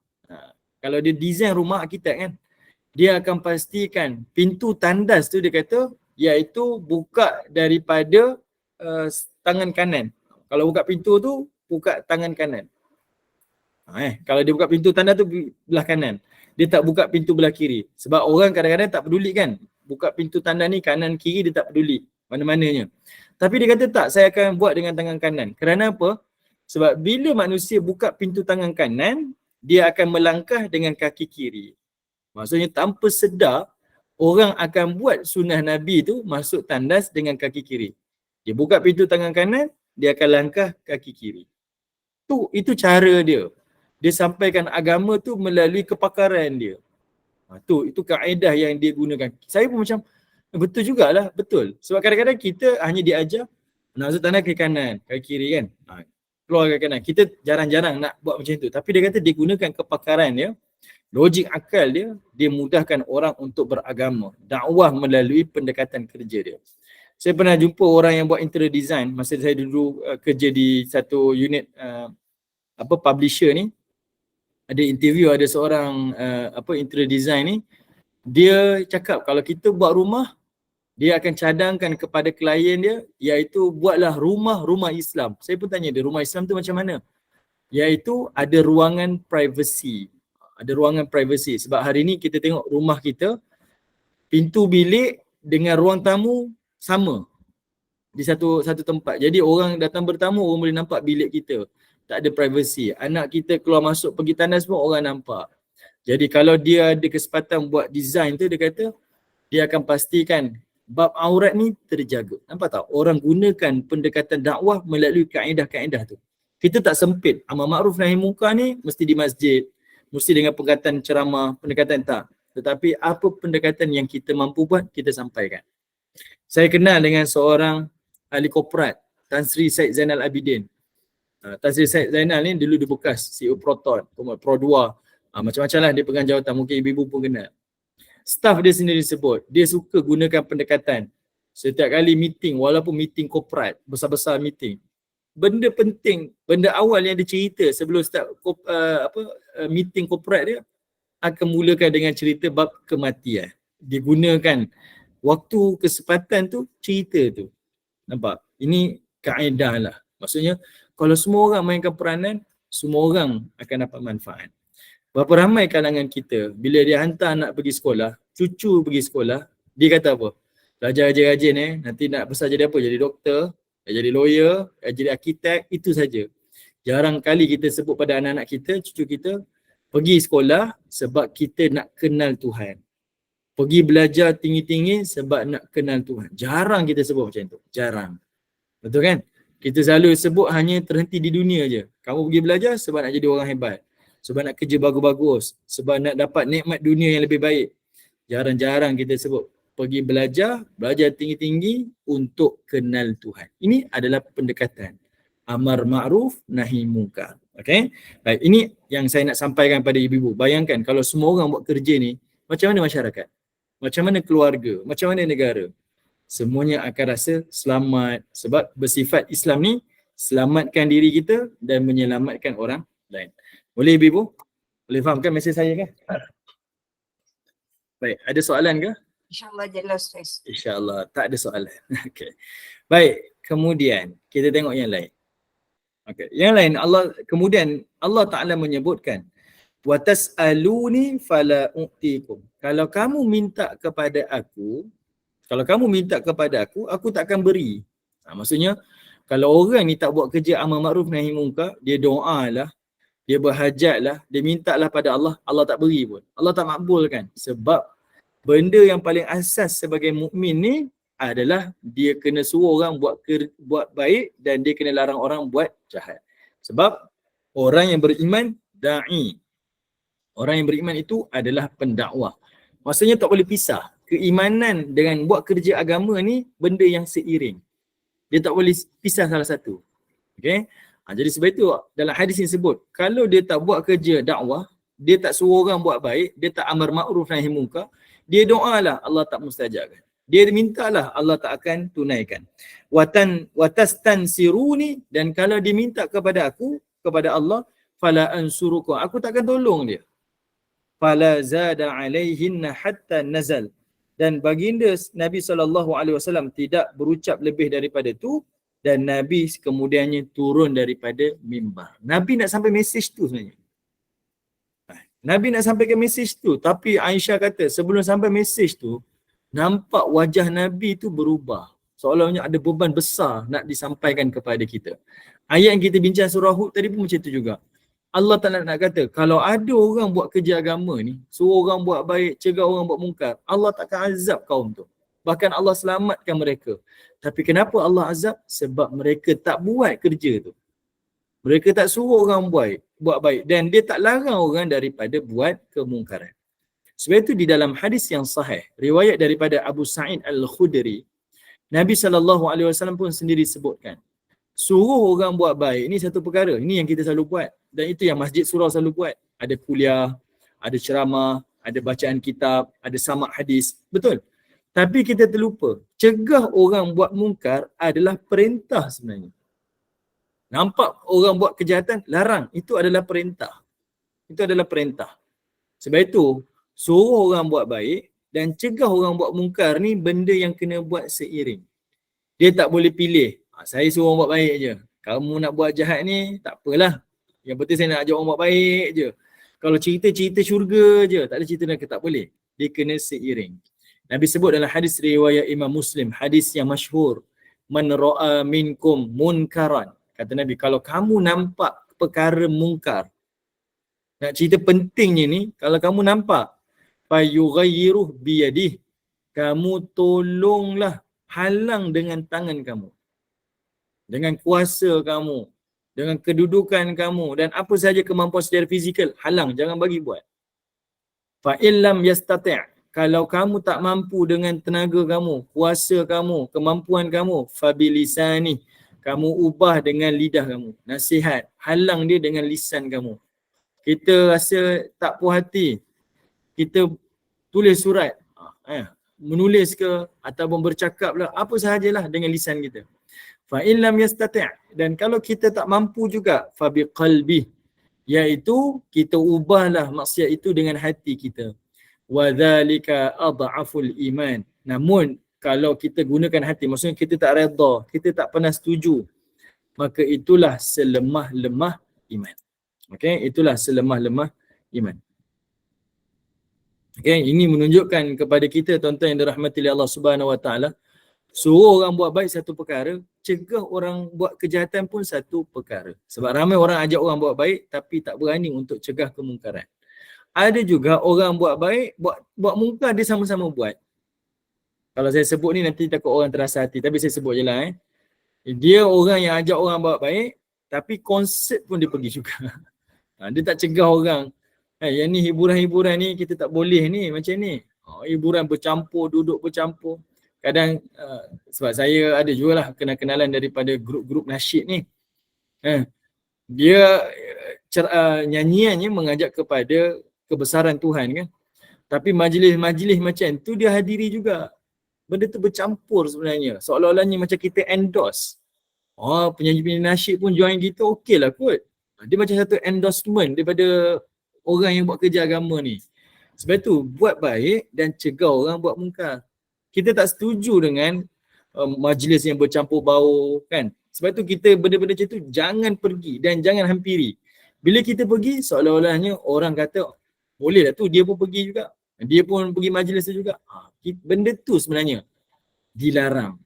kalau dia design rumah arkitek kan, dia akan pastikan pintu tandas tu dia kata iaitu buka daripada tangan kanan. Kalau buka pintu tu, buka tangan kanan. Kalau dia buka pintu tandas tu belah kanan. Dia tak buka pintu belah kiri. Sebab orang kadang-kadang tak peduli kan. Buka pintu tandas ni kanan kiri dia tak peduli. Mana-mananya. Tapi dia kata tak, saya akan buat dengan tangan kanan. Kerana apa? Sebab bila manusia buka pintu tangan kanan, dia akan melangkah dengan kaki kiri. Maksudnya tanpa sedar, orang akan buat sunnah Nabi tu masuk tandas dengan kaki kiri. Dia buka pintu tangan kanan, dia akan langkah kaki kiri. Itu cara dia. Dia sampaikan agama tu melalui kepakaran dia. Itu kaedah yang dia gunakan. Saya pun macam, betul jugalah, betul. Sebab kadang-kadang kita hanya diajar, nak masuk tandas kaki kanan, kaki kiri kan. Keluar kaki kanan. Kita jarang-jarang nak buat macam tu. Tapi dia kata dia gunakan kepakaran dia, logik akal dia, dia mudahkan orang untuk beragama. Dakwah melalui pendekatan kerja dia. Saya pernah jumpa orang yang buat interior design masa saya dulu kerja di satu unit publisher ni. Ada interview, ada seorang interior design ni, dia cakap kalau kita buat rumah, dia akan cadangkan kepada klien dia, iaitu buatlah rumah Islam. Saya pun tanya dia, rumah Islam tu macam mana? Iaitu ada ruangan privacy. Ada ruangan privacy. Sebab hari ni kita tengok rumah kita, pintu bilik dengan ruang tamu sama di satu tempat. Jadi orang datang bertamu, orang boleh nampak bilik kita. Tak ada privacy. Anak kita keluar masuk pergi tandas pun orang nampak. Jadi kalau dia ada kesempatan buat design tu, dia kata dia akan pastikan bab aurat ni terjaga. Nampak tak? Orang gunakan pendekatan dakwah melalui kaedah-kaedah tu. Kita tak sempit. Amar ma'ruf nahi munkar ni mesti di masjid, mesti dengan pendekatan ceramah, pendekatan tak. Tetapi apa pendekatan yang kita mampu buat, kita sampaikan. Saya kenal dengan seorang ahli korporat, Tan Sri Said Zainal Abidin. Tan Sri Said Zainal ni dulu di bekas CEO Proton, Pro 2. Macam-macam lah dia pegang jawatan, mungkin ibu-ibu pun kenal. Staff dia sendiri sebut, dia suka gunakan pendekatan. Setiap kali meeting, walaupun meeting korporat, besar-besar meeting, benda penting, benda awal yang dia cerita sebelum start meeting korporat dia, akan mulakan dengan cerita bab kematian. Dia gunakan waktu kesempatan tu, cerita tu. Nampak? Ini kaedah lah. Maksudnya, kalau semua orang mainkan peranan, semua orang akan dapat manfaat. Berapa ramai kalangan kita, bila dia hantar anak pergi sekolah, cucu pergi sekolah, dia kata apa? Belajar rajin-rajin nanti nak besar jadi apa? Jadi doktor, jadi lawyer, jadi arkitek, itu saja. Jarang kali kita sebut pada anak-anak kita, cucu kita, pergi sekolah sebab kita nak kenal Tuhan. Pergi belajar tinggi-tinggi sebab nak kenal Tuhan. Jarang kita sebut macam tu. Jarang. Betul kan? Kita selalu sebut hanya terhenti di dunia je. Kamu pergi belajar sebab nak jadi orang hebat. Sebab nak kerja bagus-bagus. Sebab nak dapat nikmat dunia yang lebih baik. Jarang-jarang kita sebut pergi belajar tinggi-tinggi untuk kenal Tuhan. Ini adalah pendekatan amar ma'ruf nahi munkar. Okay? Baik, ini yang saya nak sampaikan pada ibu-ibu. Bayangkan kalau semua orang buat kerja ni, macam mana masyarakat? macam mana keluarga, macam mana negara. Semuanya akan rasa selamat sebab bersifat Islam ni selamatkan diri kita dan menyelamatkan orang lain. Boleh Ibu? Boleh fahamkan mesej saya kan? Baik, ada soalan ke? InsyaAllah jelas Ustaz. InsyaAllah, tak ada soalan. Okey. Baik, kemudian kita tengok yang lain. Okey, yang lain kemudian Allah Taala menyebutkan wa tas'aluni fala u'tikum. Kalau kamu minta kepada aku, aku takkan beri. Maksudnya kalau orang ni tak buat kerja amal makruf nahi munkar, dia doalah, dia berhajatlah, dia mintalah pada Allah, Allah tak beri pun. Allah tak makbulkan sebab benda yang paling asas sebagai mukmin ni adalah dia kena suruh orang buat baik dan dia kena larang orang buat jahat. Sebab orang yang beriman da'i. Orang yang beriman itu adalah pendakwah. Maksudnya tak boleh pisah. Keimanan dengan buat kerja agama ni benda yang seiring. Dia tak boleh pisah salah satu. Okey? Jadi sebab itu dalam hadis ini sebut, kalau dia tak buat kerja dakwah, dia tak suruh orang buat baik, dia tak amar makruf nahi munkar, dia doalah Allah tak mustajabkan. Dia mintalah Allah tak akan tunaikan. Watastansiruni, dan kalau dia minta kepada aku, kepada Allah, fala ansurukum, aku tak akan tolong dia. Fala zada alaihinna hatta nazal. Dan baginda Nabi SAW tidak berucap lebih daripada itu dan Nabi kemudiannya turun daripada mimbar. Nabi nak sampai mesej tu sebenarnya. Nabi nak sampaikan mesej tu, tapi Aisyah kata sebelum sampai mesej tu, nampak wajah Nabi tu berubah. Seolah-olah ada beban besar nak disampaikan kepada kita. Ayat yang kita bincang surah Hud tadi pun macam tu juga. Allah Ta'ala nak kata, kalau ada orang buat kerja agama ni, suruh orang buat baik, cegah orang buat mungkar, Allah takkan azab kaum tu. Bahkan Allah selamatkan mereka. Tapi kenapa Allah azab? Sebab mereka tak buat kerja tu. Mereka tak suruh orang buat baik dan dia tak larang orang daripada buat kemungkaran. Sebab itu di dalam hadis yang sahih, riwayat daripada Abu Sa'id Al-Khudri, Nabi SAW pun sendiri sebutkan, suruh orang buat baik ini satu perkara. Ini yang kita selalu buat dan itu yang Masjid Surau selalu buat. Ada kuliah, ada ceramah, ada bacaan kitab, ada samak hadis. Betul. Tapi kita terlupa, cegah orang buat mungkar adalah perintah sebenarnya. Nampak orang buat kejahatan, larang. Itu adalah perintah. Itu adalah perintah. Sebab itu, suruh orang buat baik dan cegah orang buat mungkar ni benda yang kena buat seiring. Dia tak boleh pilih. Saya suruh orang buat baik je. Kamu nak buat jahat ni, tak apalah. Yang penting saya nak ajak orang buat baik je. Kalau cerita-cerita syurga je, tak ada cerita nak tak boleh. Dia kena seiring. Nabi sebut dalam hadis riwayat Imam Muslim, hadis yang masyhur, man ra'a minkum munkaran. Kata Nabi, kalau kamu nampak perkara mungkar, nak cerita pentingnya ni, kalau kamu nampak, fayughayyiruh biyadih, kamu tolonglah, halang dengan tangan kamu. Dengan kuasa kamu, dengan kedudukan kamu, dan apa sahaja kemampuan secara fizikal, halang, jangan bagi buat. Fa illam yastati', kalau kamu tak mampu dengan tenaga kamu, kuasa kamu, kemampuan kamu, fabilisani, kamu ubah dengan lidah kamu. Nasihat, halang dia dengan lisan kamu. Kita rasa tak puas hati, kita tulis surat, menulis ke ataupun bercakap lah, apa sahajalah dengan lisan kita. Fa illam yastati', dan kalau kita tak mampu juga, fa biqalbi, iaitu kita ubahlah maksiat itu dengan hati kita. Wa dzalika adhaful iman. Namun kalau kita gunakan hati, maksudnya kita tak redha, kita tak pernah setuju, maka itulah selemah-lemah iman. Okey, itulah selemah-lemah iman. Okey, ini menunjukkan kepada kita tuan-tuan yang dirahmati Allah Subhanahu Wa Taala, suruh orang buat baik satu perkara, cegah orang buat kejahatan pun satu perkara. Sebab ramai orang ajak orang buat baik tapi tak berani untuk cegah kemungkaran. Ada juga orang buat baik, buat mungkar dia sama-sama buat. Kalau saya sebut ni nanti takut orang terasa hati, tapi saya sebut je lah. Dia orang yang ajak orang buat baik, tapi konsert pun dia pergi juga. Dia tak cegah orang. Yang ni hiburan-hiburan ni kita tak boleh ni macam ni. Hiburan bercampur, duduk bercampur. Kadang sebab saya ada jugalah kenalan daripada grup-grup nasyid ni. Dia nyanyiannya mengajak kepada kebesaran Tuhan kan. Tapi majlis-majlis macam tu dia hadiri juga. Benda tu bercampur sebenarnya. Seolah-olahnya macam kita endorse. Oh, penyanyi-penyanyi nasyid pun join kita, okey lah kot. Dia macam satu endorsement daripada orang yang buat kerja agama ni. Sebab tu, buat baik dan cegah orang buat mungkar. Kita tak setuju dengan majlis yang bercampur bau kan. Sebab tu kita benda-benda macam tu jangan pergi dan jangan hampiri. Bila kita pergi, seolah-olahnya orang kata, boleh lah tu, dia pun pergi juga. Dia pun pergi majlis tu juga. Benda tu sebenarnya dilarang.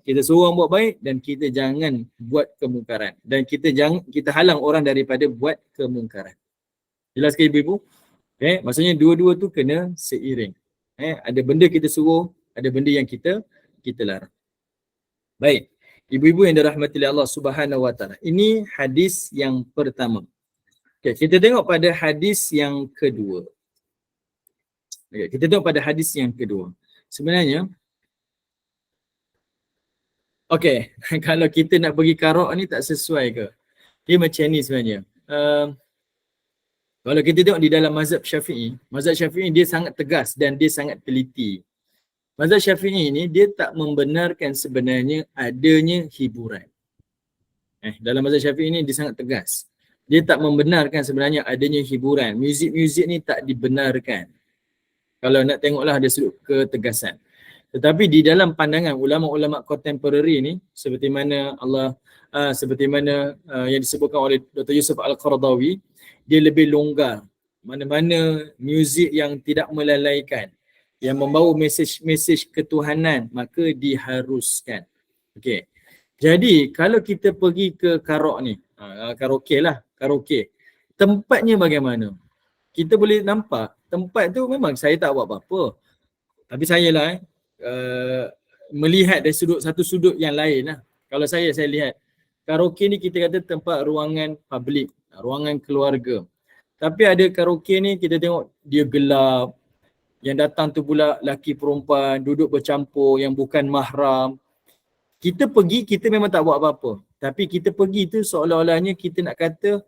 Kita suruh orang buat baik dan kita jangan buat kemungkaran. Dan kita halang orang daripada buat kemungkaran. Jelas ke ibu-ibu? Maksudnya dua-dua tu kena seiring. Ada benda kita suruh, ada benda yang kita larang. Baik. Ibu-ibu yang dirahmati Allah Subhanahu Wa Taala. Ini hadis yang pertama. Okay, kita tengok pada hadis yang kedua. Sebenarnya, okay, kalau kita nak pergi karok ni tak sesuai ke? Dia macam ni sebenarnya. Kalau kita tengok di dalam mazhab Syafi'i dia sangat tegas dan dia sangat teliti. Mazhab Syafi'i ni dia tak membenarkan sebenarnya adanya hiburan. Dalam mazhab Syafi'i ni dia sangat tegas. Dia tak membenarkan sebenarnya adanya hiburan. Muzik-muzik ni tak dibenarkan. Kalau nak tengoklah ada sudut ketegasan. Tetapi di dalam pandangan ulama-ulama kontemporari ni seperti mana yang disebutkan oleh Dr. Yusuf Al-Qaradawi, dia lebih longgar. Mana-mana muzik yang tidak melalaikan, yang membawa mesej ketuhanan, maka diharuskan. Okey. Jadi kalau kita pergi ke karok ni, karaoke. Tempatnya bagaimana? Kita boleh nampak tempat tu memang saya tak buat apa-apa. Tapi saya lah melihat dari satu sudut yang lain lah. Kalau saya lihat karaoke ni kita kata tempat ruangan publik, ruangan keluarga. Tapi ada karaoke ni kita tengok dia gelap. Yang datang tu pula laki perempuan duduk bercampur yang bukan mahram. Kita pergi, kita memang tak buat apa-apa. Tapi kita pergi tu seolah-olahnya kita nak kata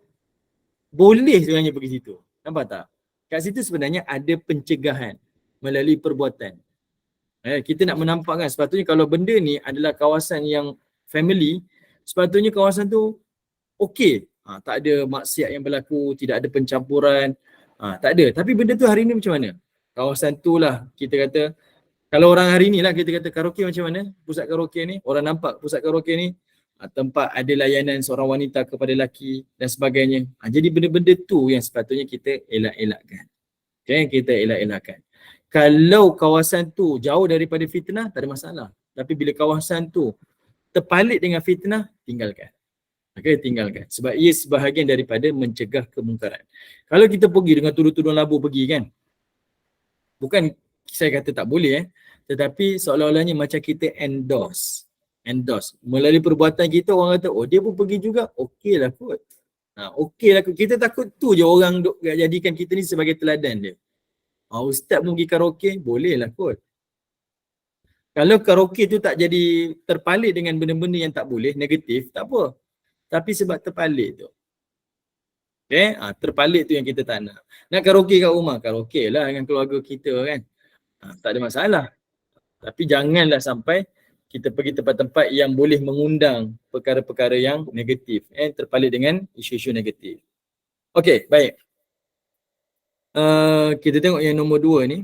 boleh sebenarnya pergi situ. Nampak tak? Kat situ sebenarnya ada pencegahan melalui perbuatan. Kita nak menampakkan sepatutnya kalau benda ni adalah kawasan yang family, sepatutnya kawasan tu okey. Tak ada maksiat yang berlaku, tidak ada pencampuran. Tak ada. Tapi benda tu hari ni macam mana? Kawasan tu lah kita kata, kalau orang hari ni lah kita kata karaoke macam mana? Pusat karaoke ni, orang nampak pusat karaoke ni tempat ada layanan seorang wanita kepada lelaki dan sebagainya. Jadi benda-benda tu yang sepatutnya kita elak-elakkan. Okay, kita elak-elakkan. Kalau kawasan tu jauh daripada fitnah, tak ada masalah. Tapi bila kawasan tu terpalit dengan fitnah, tinggalkan. Okay, tinggalkan. Sebab ia sebahagian daripada mencegah kemungkaran. Kalau kita pergi dengan tuduh-tuduh labu pergi kan, bukan saya kata tak boleh tetapi seolah-olahnya macam kita endorse. Melalui perbuatan kita orang kata, oh dia pun pergi juga, okey lah kot. Okey lah kot. Kita takut tu je orang jadikan kita ni sebagai teladan dia. Ustaz pun pergi karaoke, boleh lah kot. Kalau karaoke tu tak jadi terpalit dengan benda-benda yang tak boleh, negatif, tak apa. Tapi sebab terpalit tu. Okay, terpalit tu yang kita tak nak. Nak karaoke kat rumah, karaoke lah dengan keluarga kita kan. Tak ada masalah. Tapi janganlah sampai kita pergi tempat-tempat yang boleh mengundang perkara-perkara yang negatif. Terpalit dengan isu-isu negatif. Okey, baik. Kita tengok yang nombor 2 ni.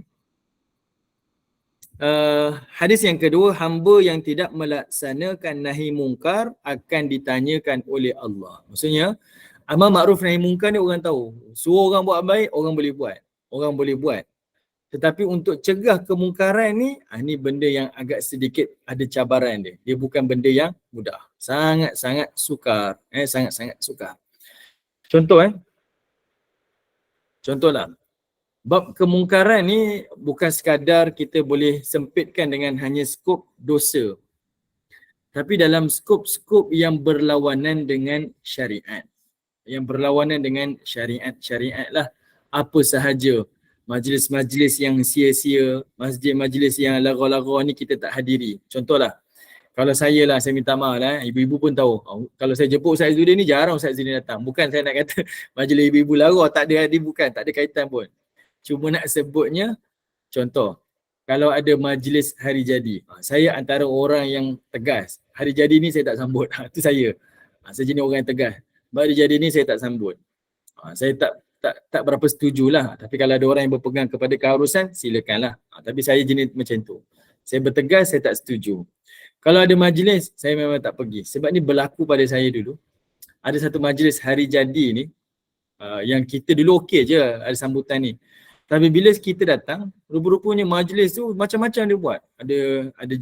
Hadis yang kedua, hamba yang tidak melaksanakan nahi mungkar akan ditanyakan oleh Allah. Maksudnya, amal makruf nahi mungkar ni orang tahu. Suruh orang buat baik, orang boleh buat. Tetapi untuk cegah kemungkaran ni, ni benda yang agak sedikit ada cabaran dia. Dia bukan benda yang mudah. Sangat-sangat sukar. Sangat-sangat sukar. Contohlah. Bab kemungkaran ni bukan sekadar kita boleh sempitkan dengan hanya skop dosa. Tapi dalam skop-skop yang berlawanan dengan syariat. Yang berlawanan dengan syariat lah. Apa sahaja. Majlis-majlis yang sia-sia, majlis yang lara-lara ni kita tak hadiri. Contohlah, kalau saya minta maaf lah, ibu-ibu pun tahu. Kalau saya jemput Ustaz Izzuddin ni, jarang Ustaz Izzuddin datang. Bukan saya nak kata majlis ibu-ibu lara, tak ada bukan, tak ada kaitan pun. Cuma nak sebutnya, contoh, kalau ada majlis hari jadi, saya antara orang yang tegas. Hari jadi ni saya tak sambut. Itu saya. Saya jenis orang yang tegas. Hari jadi ni saya tak sambut. Saya tak berapa setujulah. Tapi kalau ada orang yang berpegang kepada keharusan, silakanlah. Tapi saya jenis macam tu. Saya bertegas, saya tak setuju. Kalau ada majlis, saya memang tak pergi. Sebab ni berlaku pada saya dulu. Ada satu majlis hari jadi ni, yang kita dulu okey je ada sambutan ni. Tapi bila kita datang, rupa-rupanya majlis tu macam-macam dia buat. Ada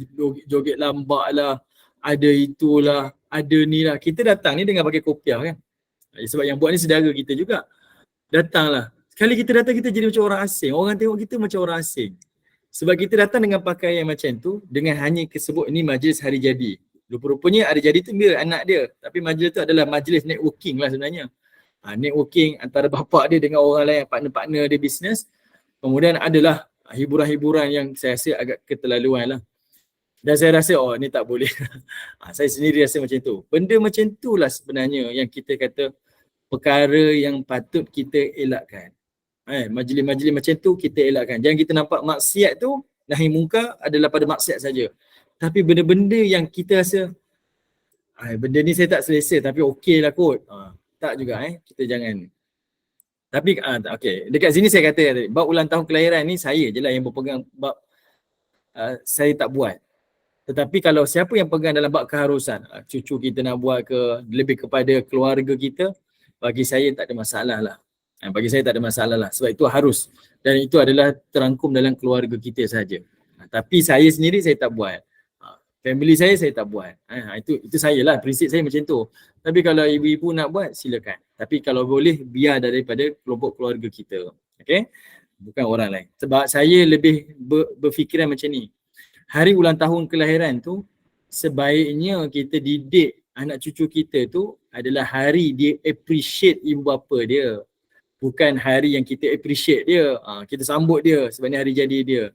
joget lambak lah, ada itulah, ada ni lah. Kita datang ni dengan pakai kopiah kan. Sebab yang buat ni saudara kita juga. Datanglah. Sekali kita datang, kita jadi macam orang asing. Orang tengok kita macam orang asing. Sebab kita datang dengan pakaian macam tu, dengan hanya kesebut ni majlis hari jadi. Rupa-rupanya hari jadi tu dia anak dia. Tapi majlis tu adalah majlis networking lah sebenarnya. Networking antara bapa dia dengan orang lain, partner-partner dia bisnes. Kemudian adalah hiburan-hiburan yang saya rasa agak keterlaluan lah. Dan saya rasa ni tak boleh. Saya sendiri rasa macam tu. Benda macam tu lah sebenarnya yang kita kata perkara yang patut kita elakkan. Majlis-majlis macam tu kita elakkan. Jangan kita nampak maksiat tu, nahi mungkar adalah pada maksiat saja. Tapi benda-benda yang kita rasa benda ni saya tak selesa tapi okey lah kot. Tak juga kita jangan. Tapi okey, dekat sini saya kata tadi, bab ulang tahun kelahiran ni saya je lah yang berpegang bab saya tak buat. Tetapi kalau siapa yang pegang dalam bab keharusan, cucu kita nak buat ke, lebih kepada keluarga kita, bagi saya tak ada masalah lah. Bagi saya tak ada masalah lah sebab itu harus dan itu adalah terangkum dalam keluarga kita saja. Tapi saya sendiri saya tak buat. Family saya tak buat. Itu saya lah, prinsip saya macam tu. Tapi kalau ibu-ibu nak buat, silakan. Tapi kalau boleh, biar daripada kelompok keluarga kita. Okay? Bukan orang lain. Sebab saya lebih berfikiran macam ni. Hari ulang tahun kelahiran tu, sebaiknya kita didik anak cucu kita tu adalah hari dia appreciate ibu bapa dia. Bukan hari yang kita appreciate dia. Kita sambut dia sebab ni hari jadi dia.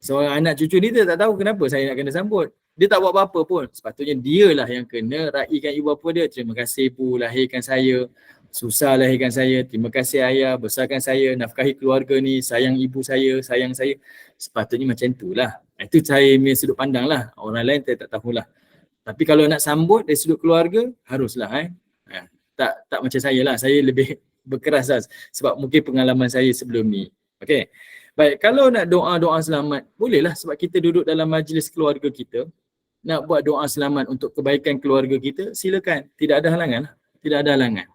Seorang anak cucu ni dia tak tahu kenapa saya nak kena sambut. Dia tak buat apa-apa pun. Sepatutnya dialah yang kena raikan ibu bapa dia. Terima kasih Bu lahirkan saya. Susah lahirkan saya. Terima kasih ayah besarkan saya. Nafkahi keluarga ni. Sayang ibu saya. Sayang saya. Sepatutnya macam itulah. Itu saya punya sudut pandang lah. Orang lain saya tak tahulah. Tapi kalau nak sambut dari sudut keluarga, haruslah. Tak macam saya lah. Saya lebih berkeras lah. Sebab mungkin pengalaman saya sebelum ni. Okay. Baik, kalau nak doa-doa selamat, bolehlah sebab kita duduk dalam majlis keluarga kita, nak buat doa selamat untuk kebaikan keluarga kita, silakan. Tidak ada halangan. Tidak ada halangan.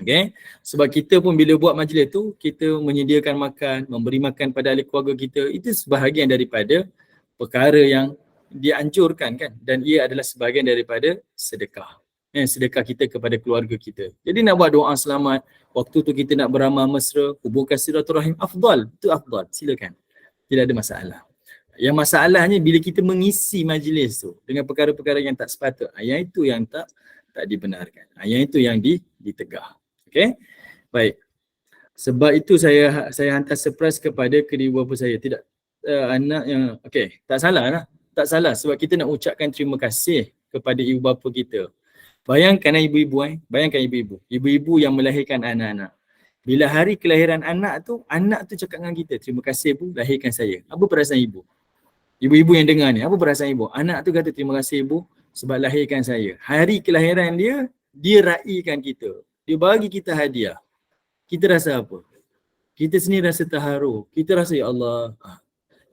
Okay? Sebab kita pun bila buat majlis tu, kita menyediakan makan, memberi makan pada ahli keluarga kita, itu sebahagian daripada perkara yang dianjurkan kan. Dan ia adalah sebahagian daripada sedekah. Sedekah kita kepada keluarga kita. Jadi nak buat doa selamat, waktu tu kita nak beramal mesra, hubungkan silaturahim, afdal. Itu afdal, silakan. Tidak ada masalah. Yang masalahnya bila kita mengisi majlis tu dengan perkara-perkara yang tak sepatut, yang itu yang tak dibenarkan. Yang itu yang ditegah. Okey? Baik. Sebab itu saya hantar surprise kepada kedua bapa saya. Tidak anak yang okey, tak salah lah. Tak salah sebab kita nak ucapkan terima kasih kepada ibu bapa kita. Bayangkan ibu-ibu, bayangkan ibu-ibu. Ibu-ibu yang melahirkan anak-anak. Bila hari kelahiran anak tu cakap dengan kita, terima kasih Bu lahirkan saya. Apa perasaan ibu? Ibu-ibu yang dengar ni, apa perasaan ibu? Anak tu kata terima kasih ibu sebab lahirkan saya. Hari kelahiran dia raikan kita. Dia bagi kita hadiah. Kita rasa apa? Kita sendiri rasa terharu. Kita rasa ya Allah.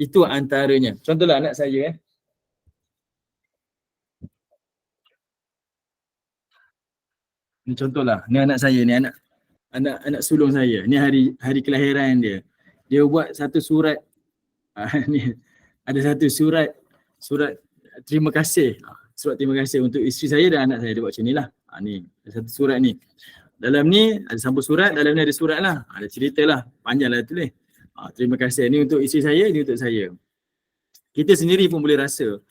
Itu antaranya. Contohlah anak saya Ni contohlah, ni anak saya ni, anak sulung saya. Ni hari kelahiran dia. Dia buat satu surat. Ni ada satu surat terima kasih. Surat terima kasih untuk isteri saya dan anak saya. Dia buat macam ni lah. Ni ada satu surat ni. Dalam ni ada sambung surat, dalam ni ada surat lah. Ada cerita lah. Panjang lah tulis. Terima kasih. Ni untuk isteri saya, ni untuk saya. Kita sendiri pun boleh rasa.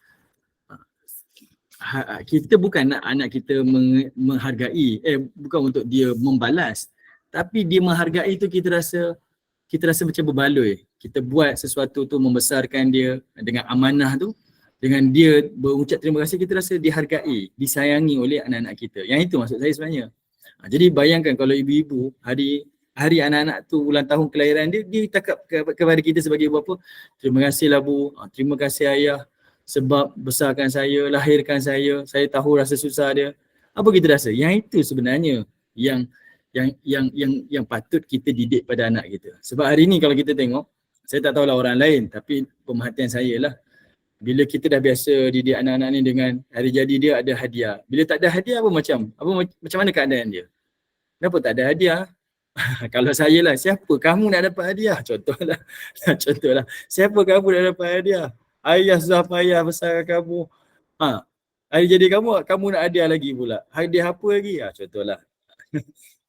Kita bukan nak anak kita menghargai, bukan untuk dia membalas, tapi dia menghargai tu kita rasa macam berbaloi. Kita buat sesuatu tu membesarkan dia dengan amanah tu, dengan dia berucap terima kasih, kita rasa dihargai, disayangi oleh anak-anak kita. Yang itu maksud saya sebenarnya. Jadi bayangkan kalau ibu-ibu hari hari anak-anak tu, ulang tahun kelahiran dia, dia cakap kepada kita sebagai bapa, terima kasihlah Bu, terima kasih ayah sebab besarkan saya, lahirkan saya tahu rasa susah dia. Apa kita rasa? Yang itu sebenarnya yang patut kita didik pada anak kita. Sebab hari ni kalau kita tengok, saya tak tahulah orang lain, tapi pemerhatian saya lah, bila kita dah biasa didik anak-anak ni dengan hari jadi dia ada hadiah. Bila tak ada hadiah macam mana keadaan dia? Kenapa tak ada hadiah? Kalau saya lah, siapa kamu nak dapat hadiah? Contohlah. Siapa kamu nak dapat hadiah? Ayah susah payah besar kamu. Hari jadi kamu nak hadiah lagi pula. Hadiah apa lagi? Contohlah.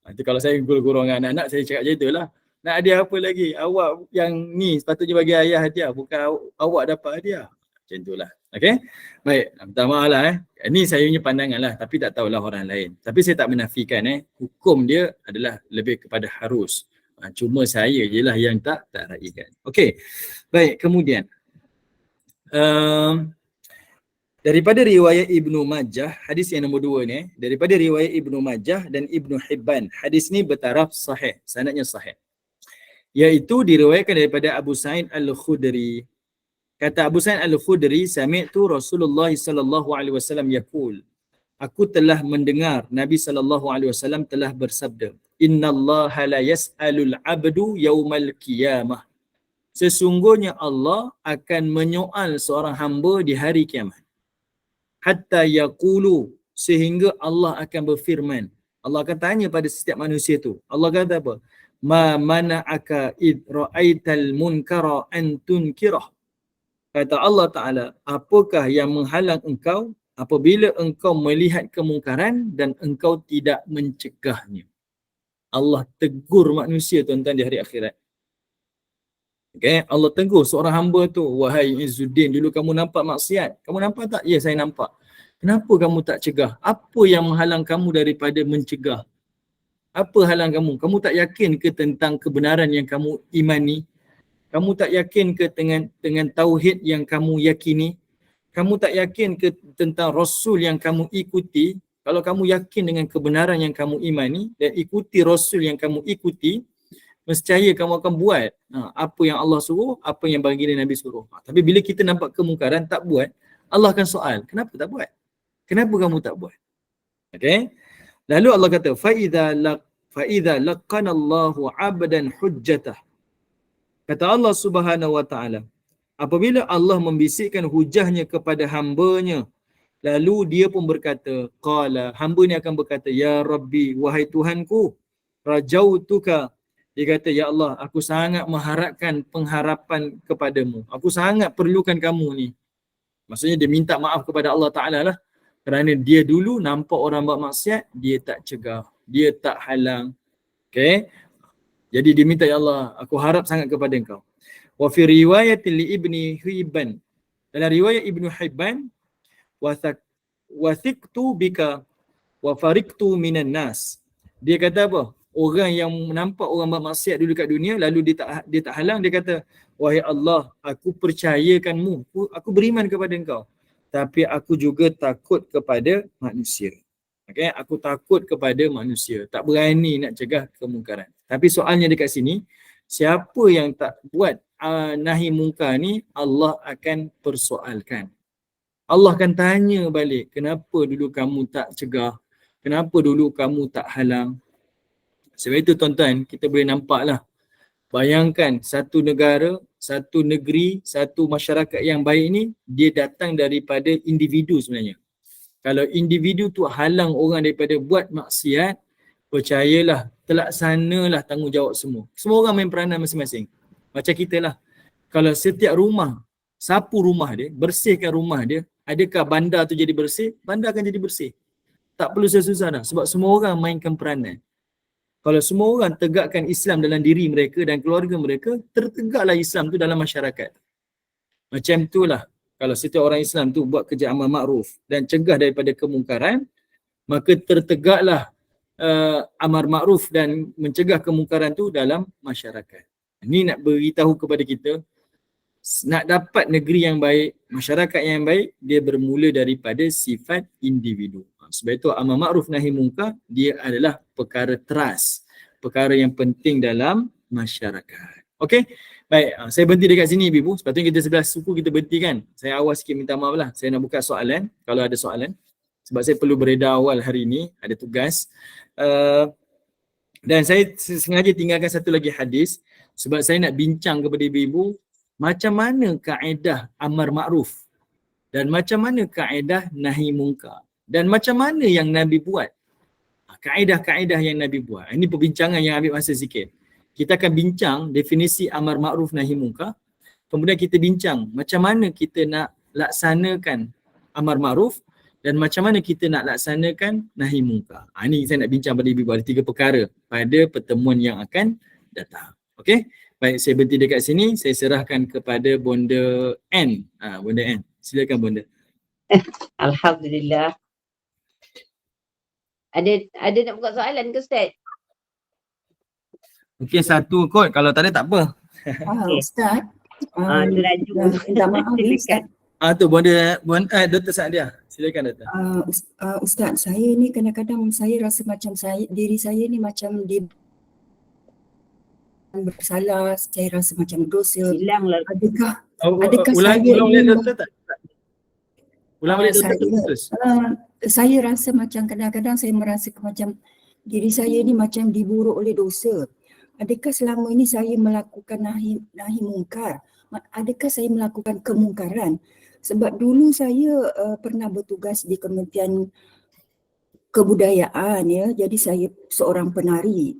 Itu kalau saya gurau dengan anak-anak, saya cakap macam itulah. Nak hadiah apa lagi? Awak yang ni sepatutnya bagi ayah hadiah, bukan awak dapat hadiah. Macam itulah. Okay? Baik, minta maaf lah. Ini saya punya pandangan lah, tapi tak tahulah orang lain. Tapi saya tak menafikan hukum dia adalah lebih kepada harus. Cuma saya je lah yang tak raikan. Okay, baik, kemudian daripada riwayat Ibnu Majah, hadis yang nombor 2 ni, daripada riwayat Ibnu Majah dan Ibnu Hibban, hadis ni bertaraf sahih, sanadnya sahih. Iaitu diriwayatkan daripada Abu Sa'id Al-Khudri. Kata Abu Sa'id Al-Khudri, sami'tu Rasulullah sallallahu alaihi wasallam yaqul, aku telah mendengar Nabi sallallahu alaihi wasallam telah bersabda, innallaha la yas'alul 'abdu yaumal qiyamah. Sesungguhnya Allah akan menyoal seorang hamba di hari kiamat. Hatta yaqulu, sehingga Allah akan berfirman. Allah akan tanya pada setiap manusia tu. Allah kata apa? Ma mana'aka id ra'aital munkara an tunkirah. Kata Allah Ta'ala, apakah yang menghalang engkau apabila engkau melihat kemungkaran dan engkau tidak mencegahnya? Allah tegur manusia tuan-tuan di hari akhirat. Okay? Allah tegur seorang hamba tu, wahai Izzuddin, dulu kamu nampak maksiat. Kamu nampak tak? Ya, saya nampak. Kenapa kamu tak cegah? Apa yang menghalang kamu daripada mencegah? Apa halang kamu? Kamu tak yakin ke tentang kebenaran yang kamu imani? Kamu tak yakin ke dengan tauhid yang kamu yakini? Kamu tak yakin ke tentang Rasul yang kamu ikuti? Kalau kamu yakin dengan kebenaran yang kamu imani dan ikuti Rasul yang kamu ikuti, nescaya kamu akan buat apa yang Allah suruh, apa yang baginda Nabi suruh. Tapi bila kita nampak kemungkaran tak buat, Allah akan soal, kenapa tak buat? Kenapa kamu tak buat? Okay? Lalu Allah kata, فَإِذَا لَقَّنَ اللَّهُ عَبْدًا حُجَّتَهُ. Kata Allah Subhanahu Wa Taala, apabila Allah membisikkan hujahnya kepada hambanya, lalu dia pun berkata, qala, hamba ni akan berkata, ya Rabbi, wahai Tuhanku, rajautuka. Dia kata, ya Allah, aku sangat mengharapkan pengharapan kepadamu. Aku sangat perlukan kamu ni. Maksudnya dia minta maaf kepada Allah Ta'ala lah. Kerana dia dulu nampak orang buat maksiat, dia tak cegah, dia tak halang. Okay? Jadi dia minta, ya Allah, aku harap sangat kepada engkau. Wa fi riwayat li Ibni Hibban. Dalam riwayat Ibnu Hibban, wathiqtu bika wa fariqtu minan nas. Dia kata apa? Orang yang nampak orang buat maksiat dulu kat dunia, lalu dia tak halang, dia kata, wahai Allah, aku percayakanmu, aku beriman kepada engkau. Tapi aku juga takut kepada manusia. Okay? Aku takut kepada manusia. Tak berani nak cegah kemungkaran. Tapi soalnya dekat sini, siapa yang tak buat nahi mungkar ni, Allah akan persoalkan. Allah akan tanya balik, kenapa dulu kamu tak cegah? Kenapa dulu kamu tak halang? Sebab itu tuan-tuan, kita boleh nampak lah. Bayangkan satu negara, satu negeri, satu masyarakat yang baik ni, dia datang daripada individu sebenarnya. Kalau individu tu halang orang daripada buat maksiat, percayalah, terlaksanalah tanggungjawab semua. Semua orang main peranan masing-masing. Macam kita lah. Kalau setiap rumah, sapu rumah dia, bersihkan rumah dia, adakah bandar tu jadi bersih? Bandar akan jadi bersih. Tak perlu susah-susah dah. Sebab semua orang mainkan peranan. Kalau semua orang tegakkan Islam dalam diri mereka dan keluarga mereka, tertegaklah Islam tu dalam masyarakat. Macam itulah. Kalau setiap orang Islam tu buat kerja amal makruf dan cegah daripada kemungkaran, maka tertegaklah amar makruf dan mencegah kemungkaran tu dalam masyarakat. Ini nak beritahu kepada kita, nak dapat negeri yang baik, masyarakat yang baik, dia bermula daripada sifat individu. Sebab itu amar makruf nahi mungkar, dia adalah perkara trust. perkara yang penting dalam masyarakat. Okey, baik, saya berhenti dekat sini Ibu. Sepatutnya kita 11 suku kita berhenti kan. Saya awal sikit minta maaf lah. Saya nak buka soalan kalau ada soalan. Sebab saya perlu beredar awal hari ini, ada tugas. Dan saya sengaja tinggalkan satu lagi hadis sebab saya nak bincang kepada ibu-ibu macam mana kaedah amar ma'ruf dan macam mana kaedah nahi mungkar dan macam mana yang Nabi buat. Kaedah-kaedah yang Nabi buat. Ini perbincangan yang ambil masa sikit. Kita akan bincang definisi amar ma'ruf nahi mungkar. Kemudian kita bincang macam mana kita nak laksanakan amar ma'ruf dan macam mana kita nak laksanakan nahi mungkar. Ini saya nak bincang pada ibu-ibu. Ada 3 perkara pada pertemuan yang akan datang. Okey? Baik, saya berhenti dekat sini. Saya serahkan kepada Bonda N. Bonda N. Silakan Bonda. Alhamdulillah. Ada nak buka soalan ke Ustaz? Mungkin satu kot, kalau tak ada tak apa. Ustaz. Teraju. Minta maaf ya Ustaz. Tu Bonda Dr. Saadia. Silakan Dr. Ustaz, saya ni kadang-kadang saya rasa macam diri saya ni macam bersalah, saya rasa macam berdosa. Hilanglah. Adakah ulang saya balik ini Dr. tak? Ulang balik Dr. terputus. Saya rasa macam kadang-kadang saya merasa macam diri saya ni macam diburuk oleh dosa. Adakah selama ini saya melakukan nahi mungkar? Adakah saya melakukan kemungkaran? Sebab dulu saya pernah bertugas di Kementerian Kebudayaan ya. Jadi saya seorang penari.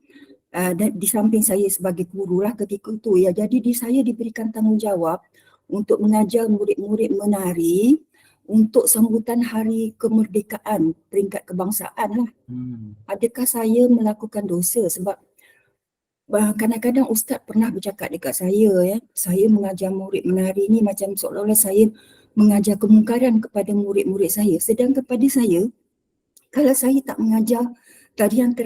Dan di samping saya sebagai guru lah ketika itu ya. Jadi saya diberikan tanggungjawab untuk mengajar murid-murid menari untuk sambutan Hari Kemerdekaan peringkat kebangsaan lah. Adakah saya melakukan dosa? Sebab kadang-kadang Ustaz pernah bercakap dekat saya ya. Saya mengajar murid menari ni macam seolah-olah saya mengajar kemungkaran kepada murid-murid saya. Sedangkan pada saya, kalau saya tak mengajar tarian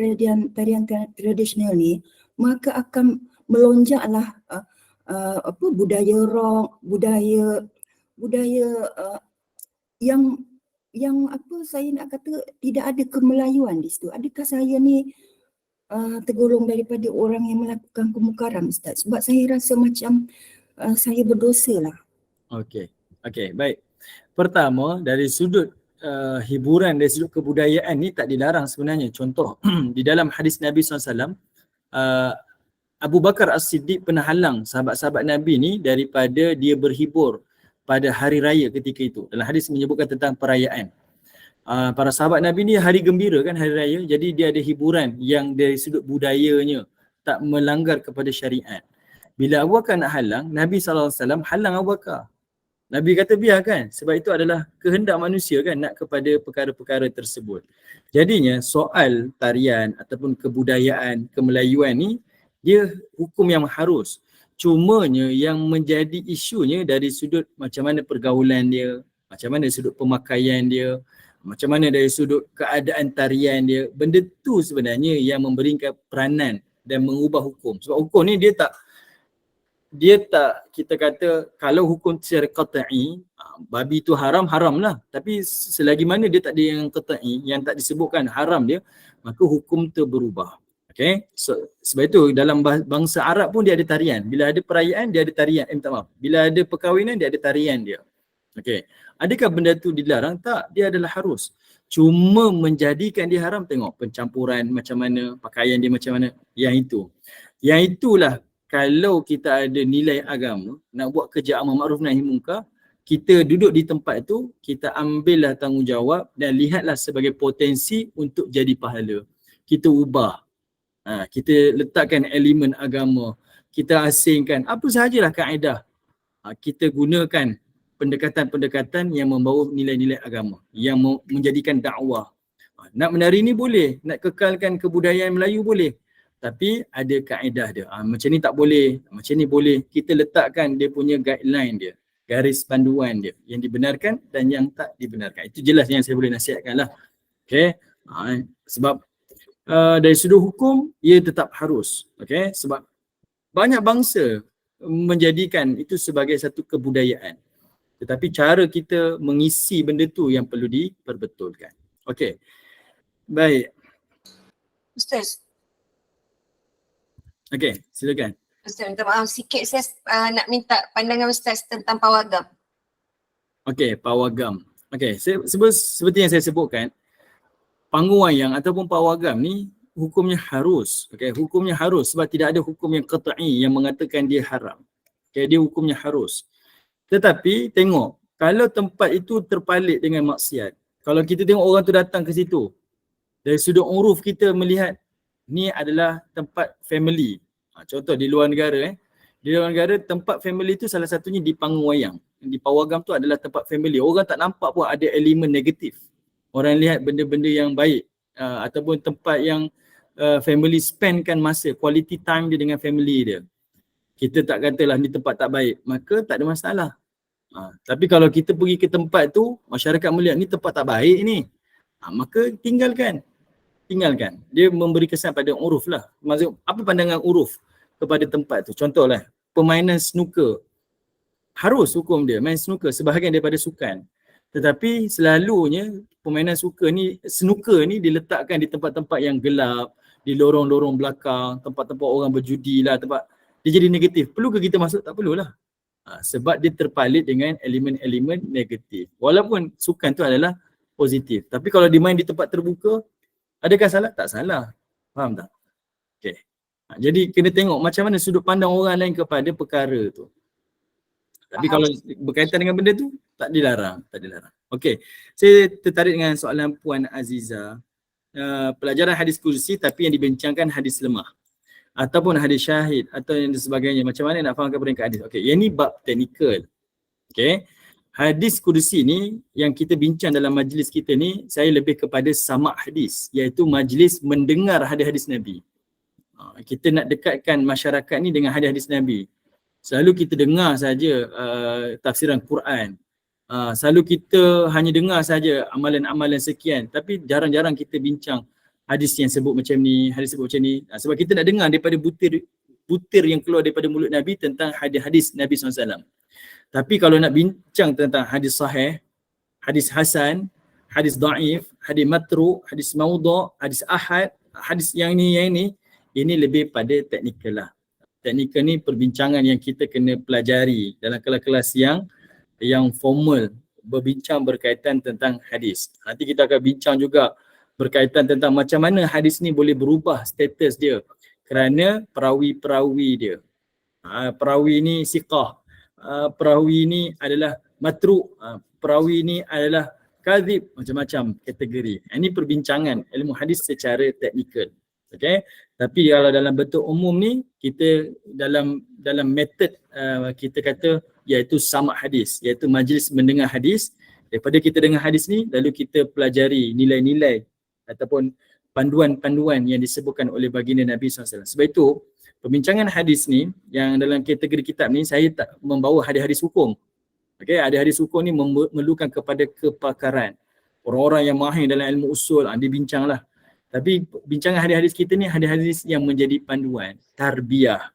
tradisional ni, maka akan melonjaklah budaya rock, budaya yang apa saya nak kata tidak ada kemelayuan di situ. Adakah saya ni tergolong daripada orang yang melakukan kemungkaran Ustaz? Sebab saya rasa macam saya berdosa lah. Okey, baik. Pertama, dari sudut hiburan, dari sudut kebudayaan ni tak dilarang sebenarnya. Contoh, di dalam hadis Nabi SAW, Abu Bakar As-Siddiq pernah halang sahabat-sahabat Nabi ni daripada dia berhibur pada hari raya ketika itu. Dalam hadis menyebutkan tentang perayaan. Para sahabat Nabi ni hari gembira kan, hari raya. Jadi dia ada hiburan yang dari sudut budayanya tak melanggar kepada syariat. Bila Abu Bakar nak halang, Nabi SAW halang Abu Bakar. Nabi kata biarkan, sebab itu adalah kehendak manusia kan, nak kepada perkara-perkara tersebut. Jadinya soal tarian ataupun kebudayaan, kemelayuan ni, dia hukum yang harus. Cumanya yang menjadi isunya dari sudut macam mana pergaulan dia, macam mana sudut pemakaian dia, macam mana dari sudut keadaan tarian dia. Benda tu sebenarnya yang memberikan peranan dan mengubah hukum. Sebab hukum ni dia tak kita kata kalau hukum secara qat'i, babi tu haram lah. Tapi selagi mana dia tak ada yang qat'i, yang tak disebutkan haram dia, maka hukum tu berubah. Okay, so, sebab itu dalam bangsa Arab pun dia ada tarian. Bila ada perayaan dia ada tarian. Bila ada perkahwinan dia ada tarian dia. Okay, adakah benda tu dilarang? Tak, dia adalah harus. Cuma menjadikan dia haram, tengok pencampuran macam mana, pakaian dia macam mana, yang itulah. Kalau kita ada nilai agama, nak buat kerja amar ma'ruf nahi mungkar, kita duduk di tempat tu, kita ambillah tanggungjawab dan lihatlah sebagai potensi untuk jadi pahala. Kita ubah. Kita letakkan elemen agama, kita asingkan apa sahajalah kaedah. Kita gunakan pendekatan-pendekatan yang membawa nilai-nilai agama, yang menjadikan dakwah. Nak menari ni boleh, nak kekalkan kebudayaan Melayu boleh. Tapi ada kaedah dia. Macam ni tak boleh, macam ni boleh. Kita letakkan dia punya guideline dia, garis panduan dia, yang dibenarkan dan yang tak dibenarkan. Itu jelas yang saya boleh nasihatkan lah. Okay. Sebab dari sudut hukum, ia tetap harus. Okay. Sebab banyak bangsa menjadikan itu sebagai satu kebudayaan. Tetapi cara kita mengisi benda tu yang perlu diperbetulkan. Okay. Baik. Ustaz, Okey, silakan. Ustaz, minta maaf sikit saya nak minta pandangan Ustaz tentang pawagam. Okey, pawagam. Okey, seperti yang saya sebutkan, pangwayang ataupun pawagam ni hukumnya harus. Okey, hukumnya harus sebab tidak ada hukum yang qat'i yang mengatakan dia haram. Okey, dia hukumnya harus. Tetapi tengok, kalau tempat itu terpalit dengan maksiat, kalau kita tengok orang tu datang ke situ, dari sudut uruf kita melihat ni adalah tempat family. Contoh di luar negara di luar negara tempat family tu salah satunya di pangwayang. Di pawagam tu adalah tempat family. Orang tak nampak pun ada elemen negatif. Orang lihat benda-benda yang baik ataupun tempat yang family spendkan masa, quality time dia dengan family dia. Kita tak katalah ni tempat tak baik, maka tak ada masalah. Tapi kalau kita pergi ke tempat tu, masyarakat melihat ni tempat tak baik ni, maka tinggalkan. Dia memberi kesan pada uruf lah. Maksud, apa pandangan uruf kepada tempat tu? Contohlah, permainan snooker. Harus hukum dia, main snooker sebahagian daripada sukan. Tetapi selalunya permainan snooker ni diletakkan di tempat-tempat yang gelap, di lorong-lorong belakang, tempat-tempat orang berjudi lah, dia jadi negatif. Perlu ke kita masuk? Tak perlulah. Sebab dia terpalit dengan elemen-elemen negatif. Walaupun sukan tu adalah positif. Tapi kalau dimain di tempat terbuka, adakah salah? Tak salah. Faham tak? Okay. Jadi kena tengok macam mana sudut pandang orang lain kepada perkara tu. Tapi kalau berkaitan dengan benda tu, tak dilarang. Okey. Saya tertarik dengan soalan Puan Aziza. Pelajaran hadis kursi tapi yang dibincangkan hadis lemah. Ataupun hadis syahid atau yang sebagainya. Macam mana nak fahamkan peringkat hadis? Okey, yang ni bab teknikal. Okey. Hadis kursi ni yang kita bincang dalam majlis kita ni, saya lebih kepada sama' hadis, iaitu majlis mendengar hadis-hadis Nabi. Kita nak dekatkan masyarakat ni dengan hadis-hadis Nabi. Selalu kita dengar saja tafsiran Quran. Selalu kita hanya dengar saja amalan-amalan sekian, tapi jarang-jarang kita bincang hadis yang sebut macam ni, hadis sebut macam ni. Sebab kita nak dengar daripada butir yang keluar daripada mulut Nabi tentang hadis-hadis Nabi SAW. Tapi kalau nak bincang tentang hadis sahih, hadis hasan, hadis daif, hadis matru, hadis maudha, hadis ahad, hadis yang ni, ini lebih pada teknikal lah. Teknikal ni perbincangan yang kita kena pelajari dalam kelas-kelas yang formal, berbincang berkaitan tentang hadis. Nanti kita akan bincang juga berkaitan tentang macam mana hadis ni boleh berubah status dia kerana perawi-perawi dia. Perawi ni siqah, perawi ni adalah matruk, perawi ni adalah kadhib, macam-macam kategori. Ini perbincangan ilmu hadis secara teknikal. Okay? Tapi kalau dalam bentuk umum ni, kita dalam metod kita kata iaitu sama' hadis, iaitu majlis mendengar hadis. Daripada kita dengar hadis ni, lalu kita pelajari nilai-nilai ataupun panduan-panduan yang disebutkan oleh baginda Nabi SAW. Sebab itu, perbincangan hadis ni, yang dalam kategori kitab ni, saya tak membawa hadis-hadis hukum. Okay, hadis-hadis hukum ni memerlukan kepada kepakaran. Orang-orang yang mahir dalam ilmu usul, dibincanglah. Tapi bincangan hadis-hadis kita ni, hadis-hadis yang menjadi panduan, tarbiyah,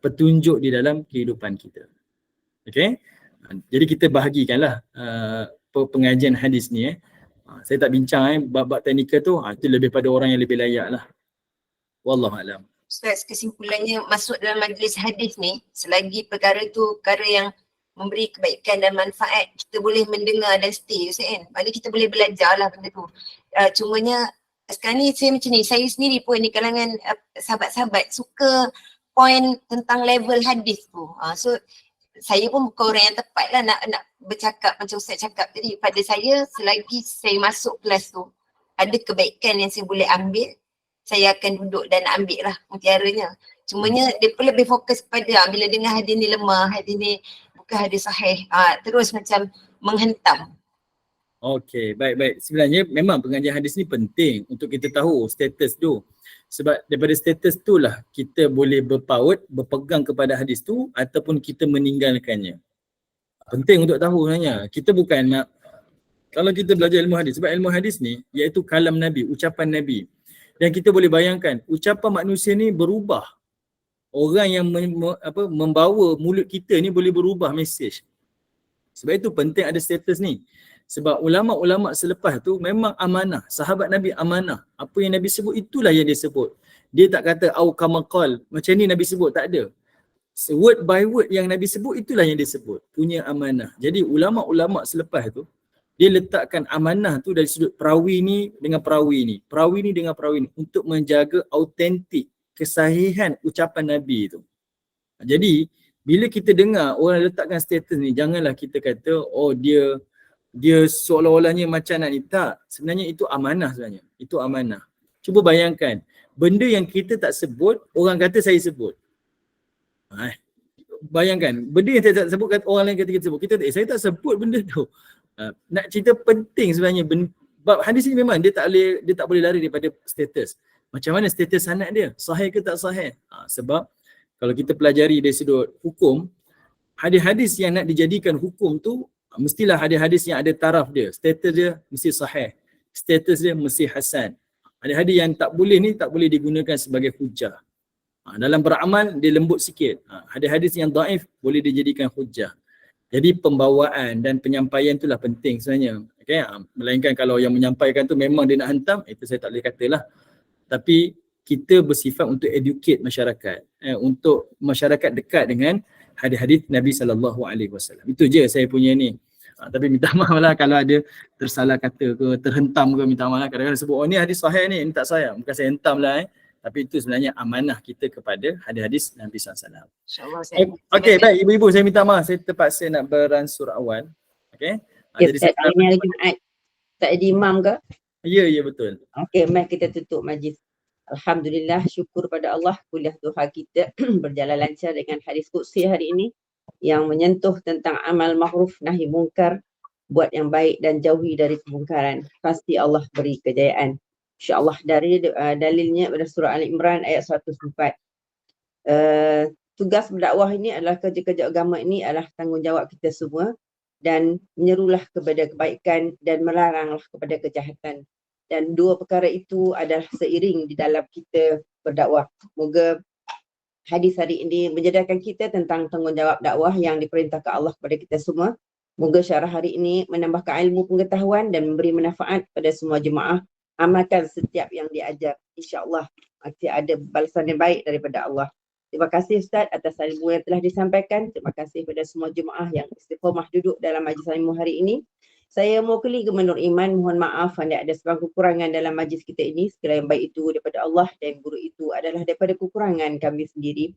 petunjuk di dalam kehidupan kita. Okay, jadi kita bahagikanlah pengajian hadis ni. Saya tak bincang bab-bab teknikal tu, itu lebih pada orang yang lebih layak lah. Wallahualam. Ustaz, kesimpulannya masuk dalam majlis hadis ni, selagi perkara tu perkara yang memberi kebaikan dan manfaat, kita boleh mendengar dan stay, Ustaz kan. Maksudnya kita boleh belajar lah benda tu. Cumanya sekarang ni saya macam ni, saya sendiri pun di kalangan sahabat-sahabat suka point tentang level hadis tu. So saya pun bukan orang yang tepat lah nak bercakap macam Ustaz cakap tadi. Pada saya, selagi saya masuk kelas tu, ada kebaikan yang saya boleh ambil, saya akan duduk dan ambil lah mutiaranya. Cumanya dia pun lebih fokus pada bila dengar hadis ni lemah, hadis ni bukan hadis sahih, terus macam menghentam. Okey, baik-baik. Sebenarnya memang pengajian hadis ni penting untuk kita tahu status tu. Sebab daripada status tu lah kita boleh berpegang kepada hadis tu ataupun kita meninggalkannya. Penting untuk tahu sebenarnya. Kita bukan nak, kalau kita belajar ilmu hadis, sebab ilmu hadis ni iaitu kalam Nabi, ucapan Nabi. Dan kita boleh bayangkan ucapan manusia ni berubah. Orang yang membawa mulut kita ni boleh berubah mesej. Sebab itu penting ada status ni. Sebab ulama-ulama selepas tu memang amanah. Sahabat Nabi amanah. Apa yang Nabi sebut itulah yang dia sebut. Dia tak kata au kama qal, macam ni Nabi sebut, tak ada. Word by word yang Nabi sebut itulah yang dia sebut, punya amanah. Jadi ulama-ulama selepas tu dia letakkan amanah tu dari sudut perawi ni dengan perawi ni, perawi ni dengan perawi ni, untuk menjaga autentik kesahihan ucapan Nabi tu. Jadi bila kita dengar orang letakkan status ni, janganlah kita kata oh dia seolah-olahnya macam nak ni. Tak, sebenarnya itu amanah sebenarnya. Itu amanah. Cuba bayangkan, benda yang kita tak sebut, orang kata saya sebut. Bayangkan, benda yang saya tak sebut, orang lain kata kita sebut. Kita saya tak sebut benda tu. Nak cerita penting sebenarnya. Bab hadis ni memang dia tak boleh lari daripada status. Macam mana status sanad dia? Sahih ke tak sahih? Sebab kalau kita pelajari dari sudut hukum, hadis-hadis yang nak dijadikan hukum tu mestilah hadis-hadis yang ada taraf dia. Status dia mesti sahih. Status dia mesti hasan. Hadis-hadis yang tak boleh ni tak boleh digunakan sebagai hujah. Dalam beramal dia lembut sikit. Hadis-hadis yang dhaif boleh dijadikan hujah. Jadi pembawaan dan penyampaian itulah penting sebenarnya. Okay? Melainkan kalau yang menyampaikan tu memang dia nak hentam, itu saya tak boleh katalah. Tapi kita bersifat untuk educate masyarakat, untuk masyarakat dekat dengan hadis-hadis Nabi SAW. Itu je saya punya ni. Tapi minta maaf lah kalau ada tersalah kata ke, terhentam ke, minta maaf lah. Kadang-kadang sebut, oh ni hadis sahih ni tak sahih. Bukan saya hentam lah. Tapi itu sebenarnya amanah kita kepada hadis-hadis Nabi SAW. InsyaAllah saya. Okey, baik ibu-ibu, saya minta maaf. Saya terpaksa nak beransur awal. Okey. Jadi Ustaz, hari ni hari Jumaat. Tak ada imam ke? Ya, betul. Okey, mari kita tutup majlis. Alhamdulillah, syukur pada Allah, kuliah duha kita berjalan lancar dengan hadis qudsi hari ini yang menyentuh tentang amal ma'ruf nahi mungkar, buat yang baik dan jauhi dari kemungkaran. Pasti Allah beri kejayaan. InsyaAllah. Dari dalilnya pada surah Al-Imran ayat 104. Tugas berdakwah ini adalah kerja-kerja agama ini adalah tanggungjawab kita semua, dan menyerulah kepada kebaikan dan melaranglah kepada kejahatan. Dan dua perkara itu adalah seiring di dalam kita berdakwah. Moga hadis hari ini menjedarkan kita tentang tanggungjawab dakwah yang diperintahkan Allah kepada kita semua. Moga syarah hari ini menambahkan ilmu pengetahuan dan memberi manfaat pada semua jemaah. Amalkan setiap yang diajar. InsyaAllah ada balasan yang baik daripada Allah. Terima kasih Ustaz atas ilmu yang telah disampaikan. Terima kasih kepada semua jemaah yang istiqamah duduk dalam majlis ilmu hari ini. Saya mewakili Gubernur Iman, mohon maaf anda ada sebab kekurangan dalam majlis kita ini. Segala yang baik itu daripada Allah dan guru itu adalah daripada kekurangan kami sendiri.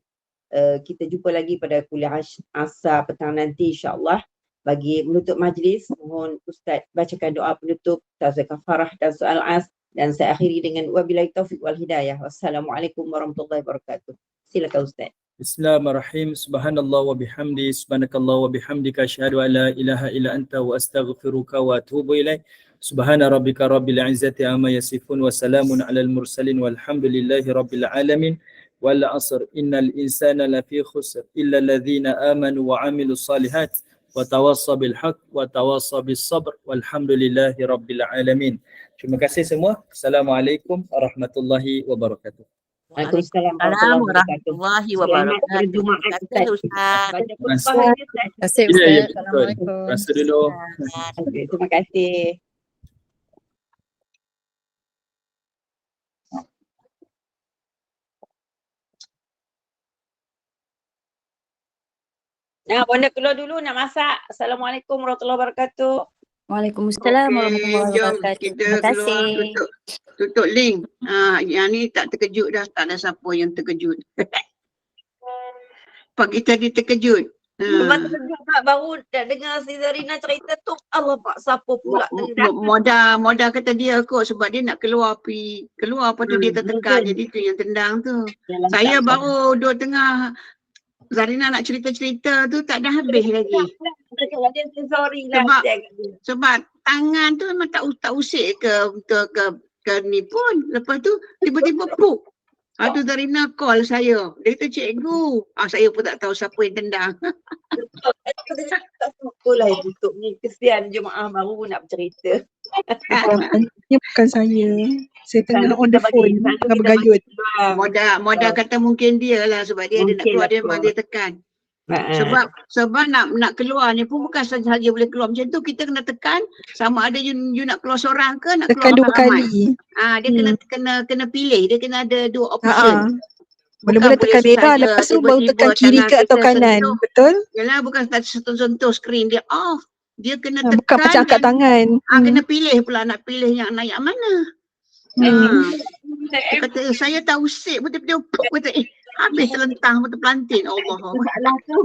Kita jumpa lagi pada kuliah asar petang nanti insyaAllah. Bagi menutup majlis, mohon Ustaz bacakan doa penutup, tazkiyah kafarah dan soal as, dan saya akhiri dengan wabillahi taufiq wal hidayah. Wassalamualaikum warahmatullahi wabarakatuh. Silakan Ustaz. Bismillahirrahmanirrahim. Subhanallah wa bihamdi, subhanakallah wa bihamdika, asyhadu an la ilaha illa anta wa astaghfiruka wa atubu ilaik. Subhana rabbika rabbil izzati amma yasifun wa salamun alal mursalin walhamdulillahi rabbil alamin. Wal asr innal insana lafi khusr illa alladhina amanu wa amilus salihat wa tawassaw bil haqq wa tawassaw bis sabr walhamdulillahi rabbil alamin. Terima kasih semua. Assalamualaikum warahmatullahi wabarakatuh. Waalaikumsalam warahmatullahi wabarakatuh. Terima kasih Ustaz. Baca khutbah hari Ustaz. Terima kasih Ya, Ustaz. betul. Assalamualaikum. Rasa dulu. Okey, terima kasih. Nah, Bonda keluar dulu nak masak. Assalamualaikum warahmatullahi wabarakatuh. Waalaikumsalam warahmatullahi Jom wabarakatuh. kita Terima keluar kasih. tutup link. Yang ni tak terkejut dah, tak ada siapa yang terkejut. Pagi tadi terkejut. Lepas terkejut tak, baru dah dengar si Zarina cerita tu. Allah Pak, siapa pula tendang. Moda kata dia kot sebab dia nak keluar apa tu dia tertekan, jadi tu yang tendang tu. Saya baru duduk tengah Zarina nak cerita-cerita tu tak dah habis lagi. Sorry lah. Sebab tangan tu memang tak usik ke ni pun. Lepas tu tiba-tiba puk. Tu Zarina call saya. Dia kata cikgu. Saya pun tak tahu siapa yang tendang. Tak suka lah tutup ni. Kesian jemaah baru nak bercerita. Ini bukan saya. Saya tengah on the phone. Tengah bergayut. Moda kata mungkin dia lah sebab dia ada nak keluar dia memang dia tekan. Sebab nak keluar ni pun bukan saja boleh keluar macam tu, kita kena tekan sama ada you nak keluar seorang ke nak Tekan keluar 2 ramai. kali. Dia kena pilih, dia kena ada 2 option. Mula-mula Bukan tekan boleh merah, saja lepas tu baru tiba-tiba tekan kiri tangan ke atau kita kanan. sentuh. Betul? Yalah, bukan sentuh skrin dia off. Dia kena Bukan tekan macam angkat dan tangan. kena pilih pula nak pilih yang nak yang mana. Dia kata saya tahu sip betul-betul kata habis terlentang betul pelantin. Allah. Masalah tu.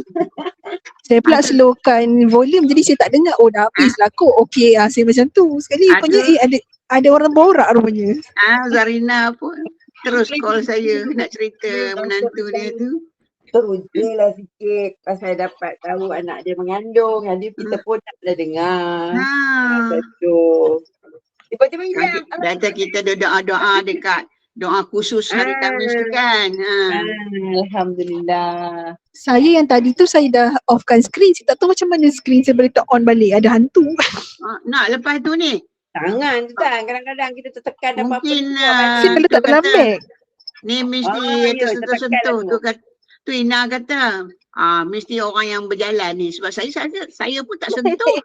Saya pula slowkan volume jadi saya tak dengar. Oh dah habis lah kot. Okey saya macam tu. Sekali rupanya ada orang borak rupanya. Zarina pun terus call saya nak cerita menantu dia tu. Teruja lah sikit pasal dapat tahu anak dia mengandung. Jadi kita pun tak boleh dengar. Betul. Tiba-tiba hilang. Data kita ada doa-doa dekat doa khusus hari Khamis tu kan. Alhamdulillah. Saya yang tadi tu saya dah offkan screen. Saya tak tahu macam mana screen saya boleh on balik. Ada hantu. Nak lepas tu ni. Tangan tu kan. Kadang-kadang kita tertekan apa-apa. Mungkin Saya letak dalam beg. ni mesti tersentuh tu kata. Tu Ina kata, mesti orang yang berjalan ni. Sebab saya pun tak sentuh.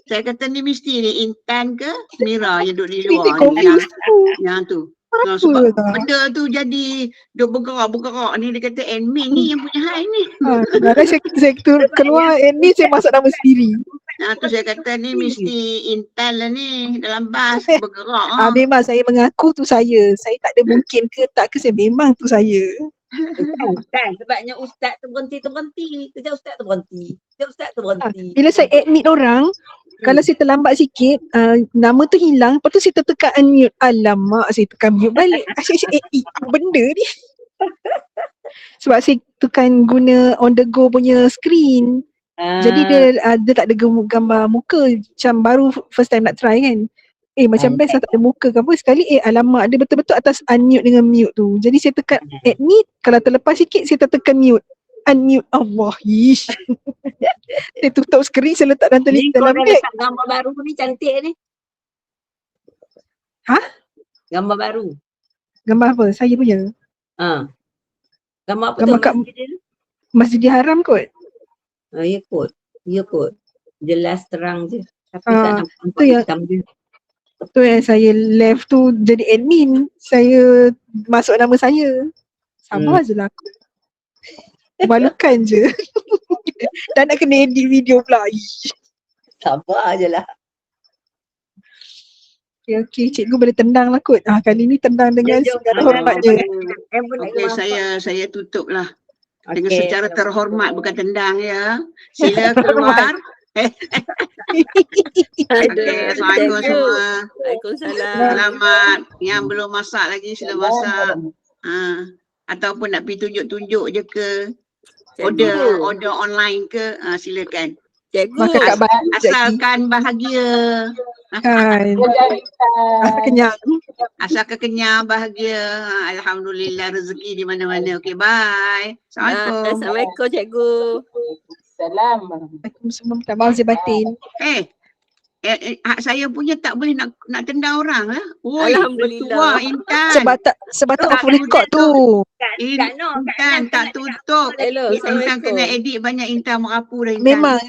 Saya kata ni mesti ni Intan ke Mira yang duduk di luar ni. Yang tu. Sebab benda tu jadi dia bergerak ni dia kata admin ni yang punya hal ni. Saya keluar admin saya masuk nama sendiri. Tu saya kata ni mesti Intan lah ni dalam bas bergerak. Memang saya mengaku tu saya. Saya tak ada mungkin ke tak ke saya memang tu saya. Kan sebabnya ustaz tu berhenti. Kejap ustaz tu berhenti. Bila saya admit orang, kalau saya terlambat sikit, nama tu hilang, lepas tu saya tertekan unmute. Alamak, saya tekan mute balik. Asyik apa benda ni? Sebab saya tekan guna on the go punya screen. Jadi dia tak ada gambar muka. Macam baru first time nak try kan. Macam best lah tak ada muka ke apa. Sekali alamak dia betul-betul atas unmute dengan mute tu. Jadi saya tekan admit, kalau terlepas sikit saya tertekan mute. Unmute. Allah. Ish. Saya tutup skrin, saya letak dalam dalam beg. Gambar baru ni cantik ni. Gambar baru. Gambar apa? Saya punya. Gambar apa gambar tu? Masjidil Haram kot. Ya kot. Jelas terang je. Tapi tak nampak hitam je. Tu yang saya left tu jadi admin. Saya masuk nama saya. Sabar je lah aku. Malukan je. Dan nak kena edit video pula. Sabar je lah. Okay, cikgu boleh tendang lah kot. Kali ni tendang dengan segala hormatnya. Okay, saya tutup lah. Dengan secara terhormat, bukan tendang ya. Sila keluar. Assalamualaikum semua. Waalaikumsalam. Selamat. Yang belum masak lagi sila masak. Ataupun nak pergi tunjuk-tunjuk je ke. Order online ke. Silakan. Cikgu. Asalkan bahagia. Kan. Asalkan kenyang, bahagia. Alhamdulillah rezeki di mana-mana. Okay, bye. Assalamualaikum. Assalamualaikum cikgu. Waalaikumsalam. Minta maaf saya batin. Saya punya tak boleh nak tendang orang lah. Alhamdulillah. Bertuah Intan. Sebab tak off record tu. Intan tak tutup. Hello, Intan kena edit banyak Intan merapu dah Intan. Memang